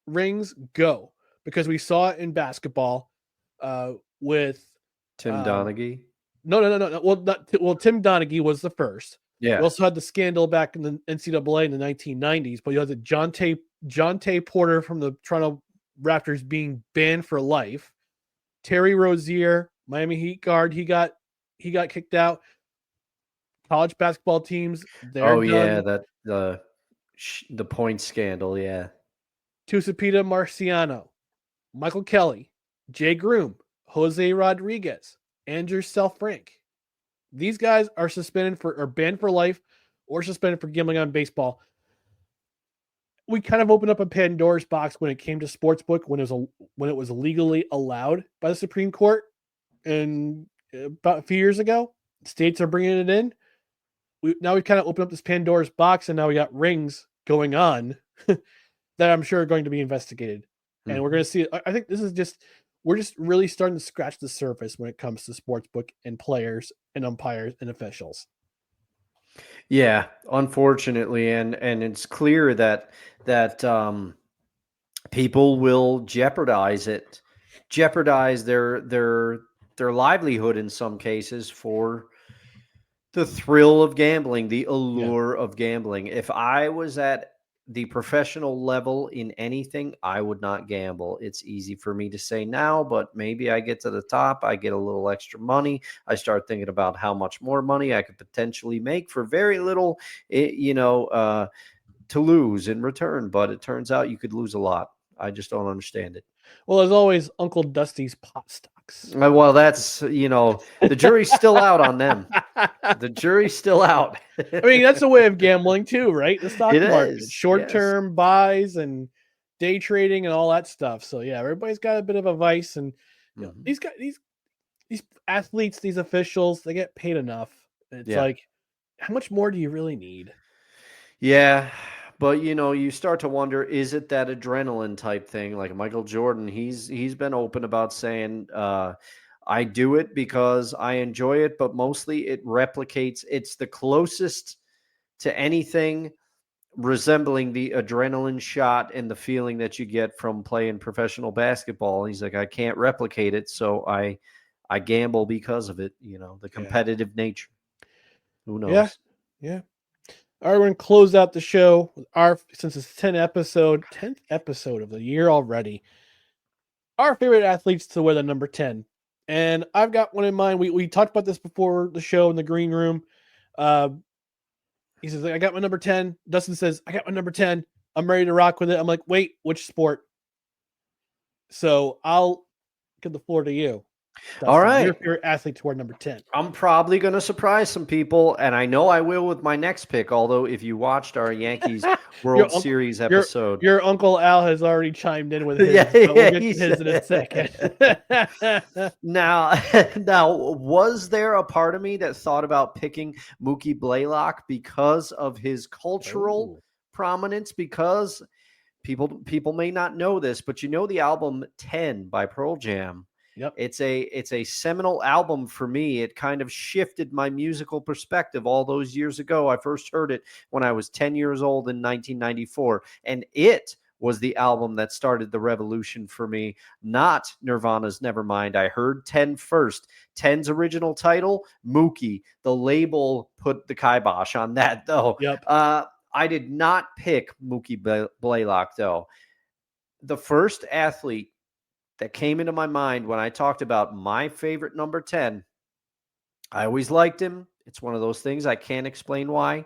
rings go, because we saw it in basketball with Tim Donaghy. No. Well, Tim Donaghy was the first. Yeah. We also had the scandal back in the NCAA in the 1990s, but you had the John Tay Porter from the Toronto Raptors being banned for life. Terry Rozier, Miami Heat guard, he got kicked out. College basketball teams, they're done. Yeah, that the point scandal, yeah. Tucipita Marciano, Michael Kelly, Jay Groom, Jose Rodriguez, Andrew Self-Frank. These guys are banned for life or suspended for gambling on baseball. We kind of opened up a Pandora's box when it came to sportsbook when it was legally allowed by the Supreme Court, and about a few years ago, states are bringing it in. Now we've kind of opened up this Pandora's box, and now we got rings going on that I'm sure are going to be investigated. And we're going to see, I think we're just really starting to scratch the surface when it comes to sportsbook and players and umpires and officials. Yeah, unfortunately. And it's clear that people will jeopardize their livelihood in some cases for the thrill of gambling, the allure of gambling. If I was at the professional level in anything, I would not gamble. It's easy for me to say now, but maybe I get to the top, I get a little extra money. I start thinking about how much more money I could potentially make for very little, to lose in return. But it turns out you could lose a lot. I just don't understand it. Well, as always, Uncle Dusty's pot stocks. Well, that's, the jury's still out on them. The jury's still out. I mean, that's a way of gambling too, right? The stock market, is, short-term buys and day trading and all that stuff. So yeah, everybody's got a bit of a vice, and these guys, these athletes, these officials, they get paid enough. It's like, how much more do you really need? Yeah. But, you start to wonder, is it that adrenaline type thing? Like Michael Jordan, he's been open about saying, I do it because I enjoy it, but mostly it replicates. It's the closest to anything resembling the adrenaline shot and the feeling that you get from playing professional basketball. He's like, I can't replicate it, so I gamble because of it, the competitive nature. Who knows? Yeah. All right, we're going to close out the show with since it's 10th episode of the year already, our favorite athletes to wear the number 10. And I've got one in mind. We talked about this before the show in the green room. He says, I got my number 10. Dustin says, I got my number 10. I'm ready to rock with it. I'm like, wait, which sport? So I'll give the floor to you. Dustin, all right. Your favorite athlete to wear number 10. I'm probably going to surprise some people, and I know I will with my next pick, although if you watched our Yankees World Series episode. Your Uncle Al has already chimed in with his. We'll get to his in a second. Now, was there a part of me that thought about picking Mookie Blaylock because of his cultural prominence? Because people may not know this, but the album 10 by Pearl Jam. Yep. It's a seminal album for me. It kind of shifted my musical perspective all those years ago. I first heard it when I was 10 years old in 1994, and it was the album that started the revolution for me, not Nirvana's Nevermind. I heard 10 first. 10's original title, Mookie. The label put the kibosh on that, though. Yep. I did not pick Mookie Blaylock, though. The first athlete that came into my mind when I talked about my favorite number 10, I always liked him. It's one of those things I can't explain why.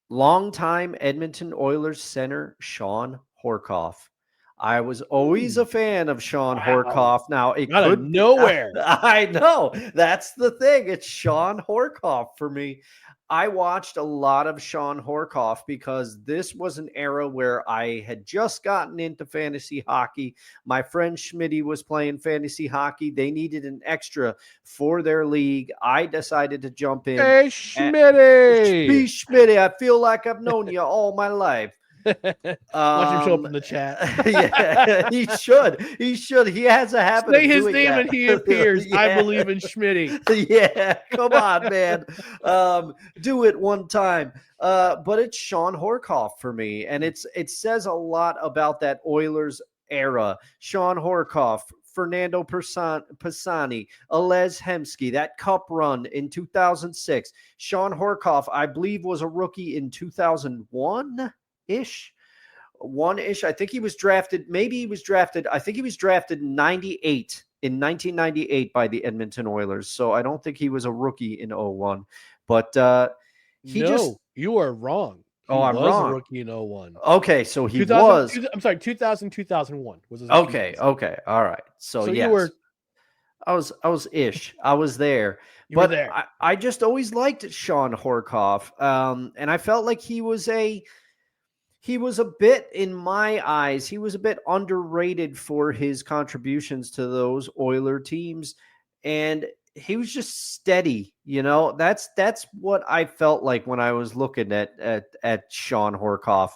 Longtime Edmonton Oilers center Sean Horkoff. I was always a fan of Sean Horkoff. Now, it Out of could nowhere. I know. That's the thing. It's Sean Horkoff for me. I watched a lot of Sean Horkoff because this was an era where I had just gotten into fantasy hockey. My friend Schmitty was playing fantasy hockey. They needed an extra for their league. I decided to jump in. Hey, Schmitty. Be Schmitty. I feel like I've known you all my life. Watch him show up in the chat. Yeah, he should. He should. He has a habit Say of his doing name that. and he appears. Yeah. I believe in Schmitty. Yeah, come on, man. Do it one time. But it's Sean Horkoff for me, and it says a lot about that Oilers era. Sean Horkoff, Fernando Pisani, Alez Hemsky, that Kupp run in 2006. Sean Horkoff, I believe, was a rookie in 2001-ish. One-ish. I think he was drafted. Maybe he was drafted. I think he was drafted in 1998 by the Edmonton Oilers. So I don't think he was a rookie in 2001. But you are wrong. He I'm was wrong. a rookie in 2001. Okay, so he was. I'm sorry, 2001 was his Okay, all right. So yes. You were. I was ish. I was there. You but were there. I just always liked Sean Horkoff. And I felt like he was a bit, in my eyes, he was a bit underrated for his contributions to those Oiler teams. And he was just steady, That's what I felt like when I was looking at Sean Horkoff.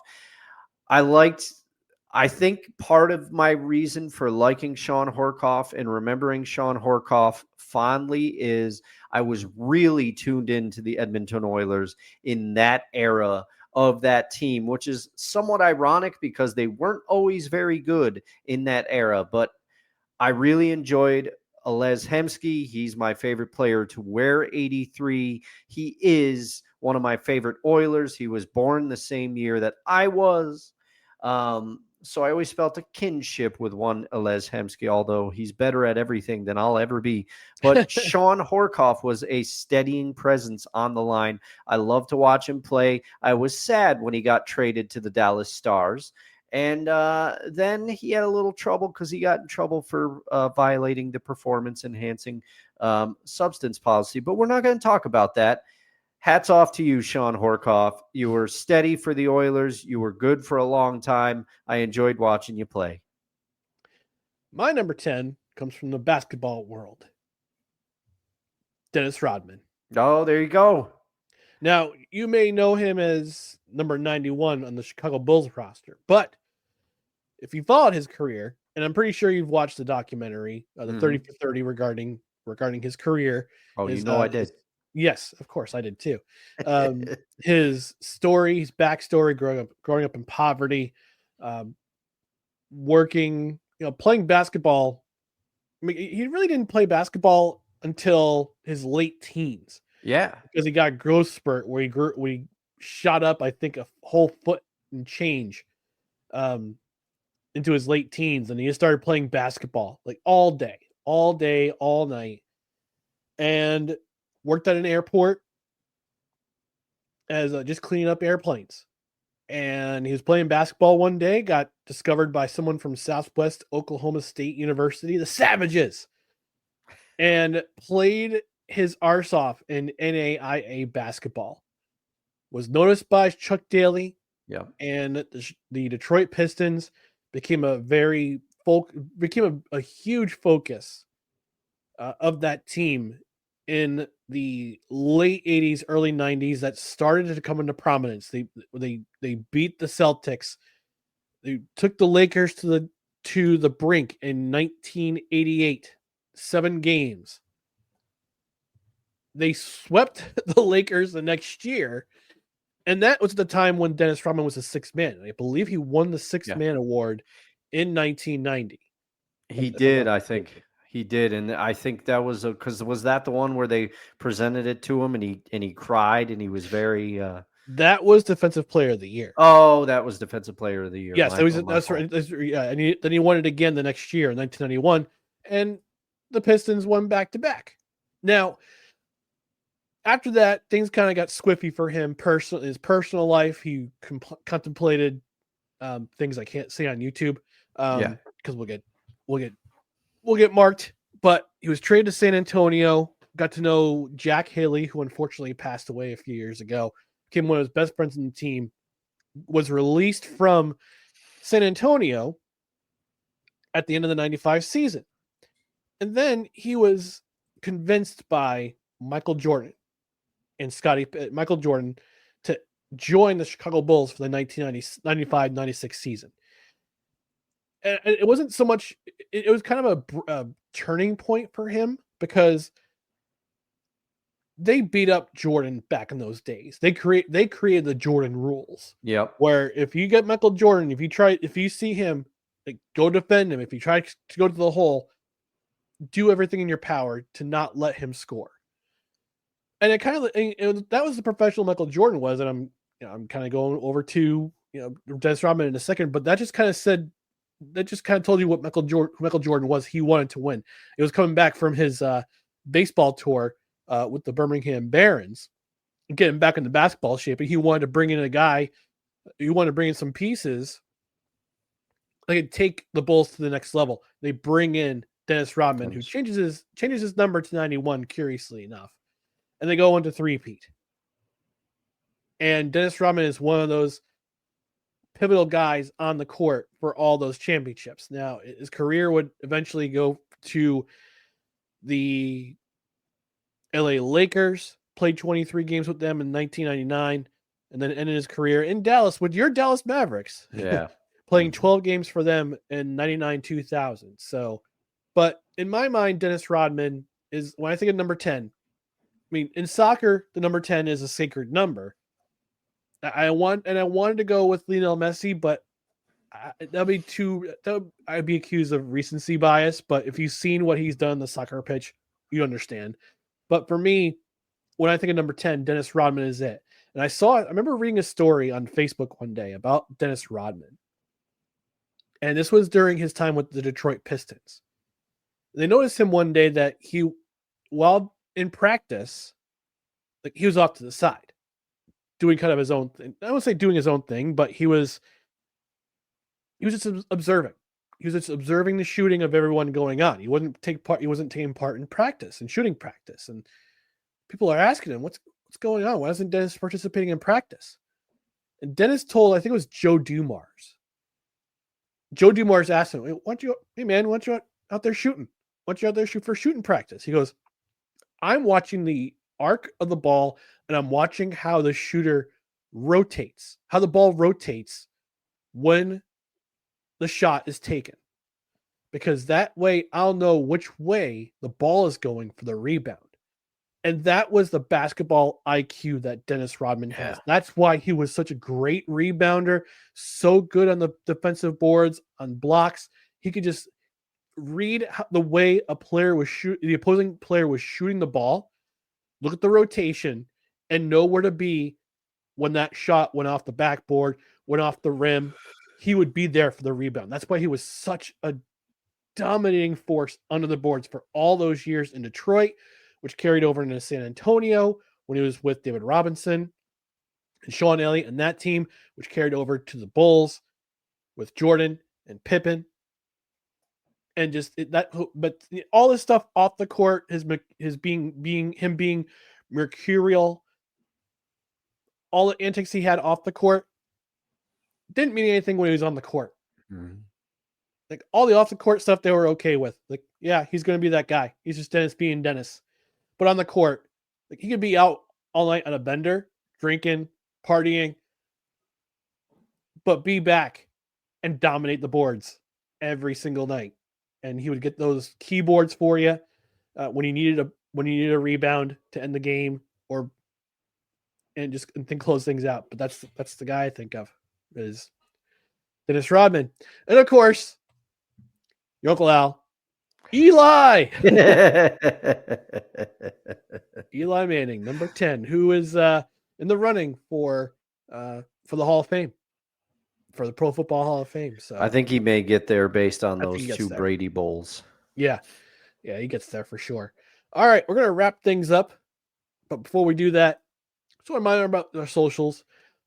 I think part of my reason for liking Sean Horkoff and remembering Sean Horkoff fondly is I was really tuned into the Edmonton Oilers in that era of that team, which is somewhat ironic because they weren't always very good in that era. But I really enjoyed Alez Hemsky. He's my favorite player to wear 83. He is one of my favorite Oilers. He was born the same year that I was. So I always felt a kinship with one Alez Hemsky, although he's better at everything than I'll ever be. But Sean Horkoff was a steadying presence on the line. I love to watch him play. I was sad when he got traded to the Dallas Stars. And then he had a little trouble because he got in trouble for violating the performance-enhancing substance policy. But we're not going to talk about that. Hats off to you, Sean Horkoff. You were steady for the Oilers. You were good for a long time. I enjoyed watching you play. My number 10 comes from the basketball world. Dennis Rodman. Oh, there you go. Now, you may know him as number 91 on the Chicago Bulls roster, but if you followed his career, and I'm pretty sure you've watched the documentary, the 30 for 30 regarding his career. Oh, I did. Yes, of course, I did too. His story, his backstory, growing up in poverty, working, playing basketball. I mean, he really didn't play basketball until his late teens. Yeah, because he got a growth spurt where he shot up, I think, a whole foot and change, into his late teens, and he just started playing basketball like all day, all night, and worked at an airport as just cleaning up airplanes. And he was playing basketball one day, got discovered by someone from Southwest Oklahoma State University, the Savages, and played his arse off in NAIA basketball. Was noticed by Chuck Daly, and the Detroit Pistons became a huge focus of that team in the late 80s, early 90s. That started to come into prominence. They beat the Celtics. They took the Lakers to the brink in 1988, 7 games. They swept the Lakers the next year And that was the time when Dennis Rodman was a sixth man. I believe he won the sixth man award in 1990. He did, I think. He did, and I think that was because was that the one where they presented it to him and he cried and he was very. That was Defensive Player of the Year. Oh, that was Defensive Player of the Year. Yes, that's right. Yeah, and then he won it again the next year in 1991, and the Pistons won back to back. Now, after that, things kind of got squiffy for him personally. His personal life, he contemplated things I can't say on YouTube because we'll get marked. But he was traded to San Antonio. Got to know Jack Haley, who unfortunately passed away a few years ago. Became one of his best friends in the team. Was released from San Antonio at the end of the 95 season. And then he was convinced by Michael Jordan and Michael Jordan to join the Chicago Bulls for the 1995-96 season. And it wasn't so much, it was kind of a turning point for him because they beat up Jordan back in those days. They created the Jordan rules. Yep. Where if you get Michael Jordan, if you see him, like, go defend him. If you try to go to the hole, do everything in your power to not let him score. And that was the professional Michael Jordan was. And I'm kind of going over to Dennis Rodman in a second, but that just kind of told you what Michael Jordan was. He wanted to win. It was coming back from his baseball tour with the Birmingham Barons, getting back into basketball shape, and he wanted to bring in a guy. He wanted to bring in some pieces that could take the Bulls to the next level. They bring in Dennis Rodman, who changes his number to 91, curiously enough, and they go into three-peat. And Dennis Rodman is one of those pivotal guys on the court for all those championships. Now, his career would eventually go to the LA Lakers, played 23 games with them in 1999, and then ended his career in Dallas with your Dallas Mavericks. Yeah. Playing 12 games for them in 99-2000. So, but in my mind, Dennis Rodman is, when I think of number 10, I mean, in soccer, the number 10 is a sacred number. I wanted to go with Lionel Messi, but I'd be accused of recency bias. But if you've seen what he's done on the soccer pitch, you understand. But for me, when I think of number 10, Dennis Rodman is it. And I remember reading a story on Facebook one day about Dennis Rodman. And this was during his time with the Detroit Pistons. They noticed him one day that while in practice, like, he was off to the side, doing kind of his own thing. I wouldn't say doing his own thing, but he was just observing. He was just observing the shooting of everyone going on. He wasn't taking part in practice and shooting practice. And people are asking him, what's going on? Why isn't Dennis participating in practice? And Dennis told, I think it was Joe Dumars. Joe Dumars asked him, hey man, why aren't you out there shooting? Why don't you out there shoot for shooting practice? He goes, I'm watching the arc of the ball, and I'm watching how the shooter rotates, how the ball rotates when the shot is taken. Because that way I'll know which way the ball is going for the rebound. And that was the basketball IQ that Dennis Rodman has. That's why he was such a great rebounder, so good on the defensive boards, on blocks. He could just read the way the opposing player was shooting the ball, look at the rotation, and know where to be when that shot went off the backboard, went off the rim. He would be there for the rebound. That's why he was such a dominating force under the boards for all those years in Detroit, which carried over into San Antonio when he was with David Robinson and Sean Elliott and that team, which carried over to the Bulls with Jordan and Pippen. And but all this stuff off the court, his being mercurial, all the antics he had off the court didn't mean anything when he was on the court. Mm-hmm. Like, all the off the court stuff they were okay with. Like, yeah, he's going to be that guy. He's just Dennis being Dennis. But on the court, like, he could be out all night on a bender, drinking, partying, but be back and dominate the boards every single night. And he would get those keyboards for you when you needed a rebound to end the game, or and then close things out. But that's the guy I think of is Dennis Rodman. And of course, your Uncle Al, Eli. Eli Manning, number 10, who is in the running for the Hall of Fame, for the Pro Football Hall of Fame. So I think he may get there based on those 2 Brady Bowls. Yeah, he gets there for sure. All right, we're going to wrap things up. But before we do that, just want to remind about our socials.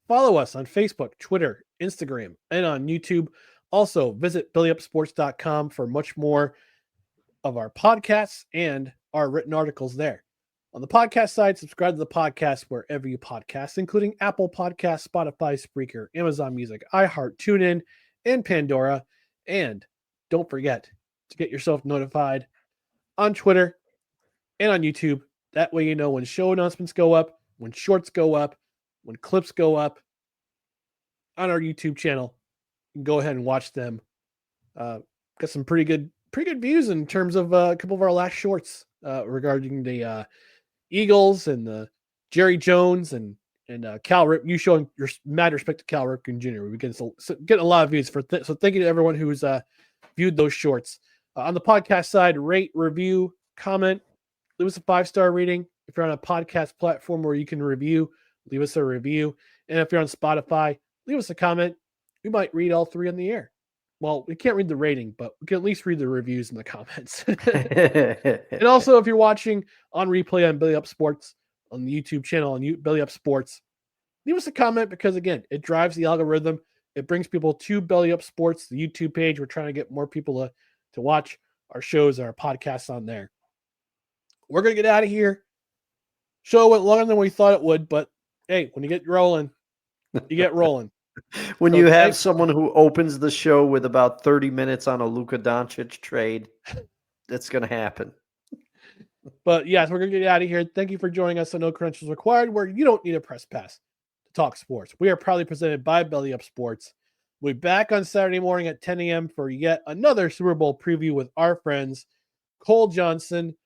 Follow us on Facebook, Twitter, Instagram, and on YouTube. Also, visit bellyupsports.com for much more of our podcasts and our written articles there. On the podcast side, subscribe to the podcast wherever you podcast, including Apple Podcasts, Spotify, Spreaker, Amazon Music, iHeart, TuneIn, and Pandora. And don't forget to get yourself notified on Twitter and on YouTube. That way you know when show announcements go up, when shorts go up, when clips go up on our YouTube channel. You can go ahead and watch them. Got some pretty good views in terms of a couple of our last shorts regarding the Eagles and the Jerry Jones and Cal Rip. You showing your mad respect to Cal Ripken Jr. We're getting a lot of views so thank you to everyone who's viewed those shorts. On the podcast side, rate, review, comment, leave us a 5-star rating. If you're on a podcast platform where you can review, leave us a review. And if you're on Spotify, leave us a comment. We might read all 3 on the air. Well, we can't read the rating, but we can at least read the reviews and the comments. And also, if you're watching on replay on Belly Up Sports, on the YouTube channel on Belly Up Sports, leave us a comment because, again, it drives the algorithm. It brings people to Belly Up Sports, the YouTube page. We're trying to get more people to watch our shows and our podcasts on there. We're going to get out of here. Show went longer than we thought it would, but hey, when you get rolling, you get rolling. When you have someone who opens the show with about 30 minutes on a Luka Doncic trade, that's going to happen. But yes, we're going to get out of here. Thank you for joining us on No Credentials Required, where you don't need a press pass to talk sports. We are proudly presented by Belly Up Sports. We'll be back on Saturday morning at 10 a.m. for yet another Super Bowl preview with our friends, Cole Johnson,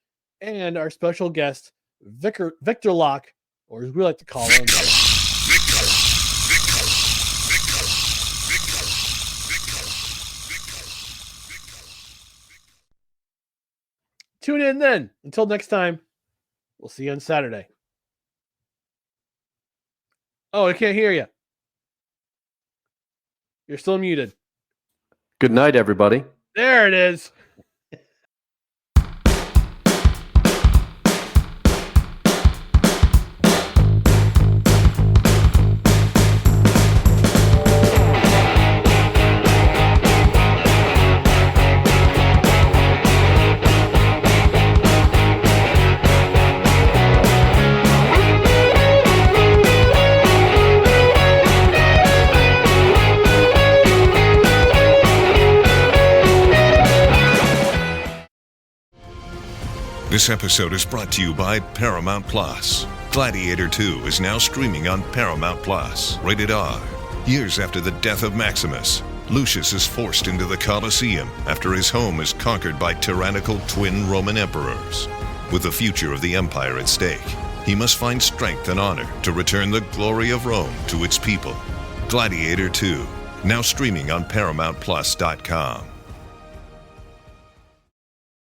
and our special guest, Victor Locke, or as we like to call him. Tune in then. Until next time, we'll see you on Saturday. Oh, I can't hear you. You're still muted. Good night, everybody. There it is. This episode is brought to you by Paramount Plus. Gladiator 2 is now streaming on Paramount Plus. Rated R. Years after the death of Maximus, Lucius is forced into the Colosseum after his home is conquered by tyrannical twin Roman emperors. With the future of the empire at stake, he must find strength and honor to return the glory of Rome to its people. Gladiator 2, now streaming on ParamountPlus.com.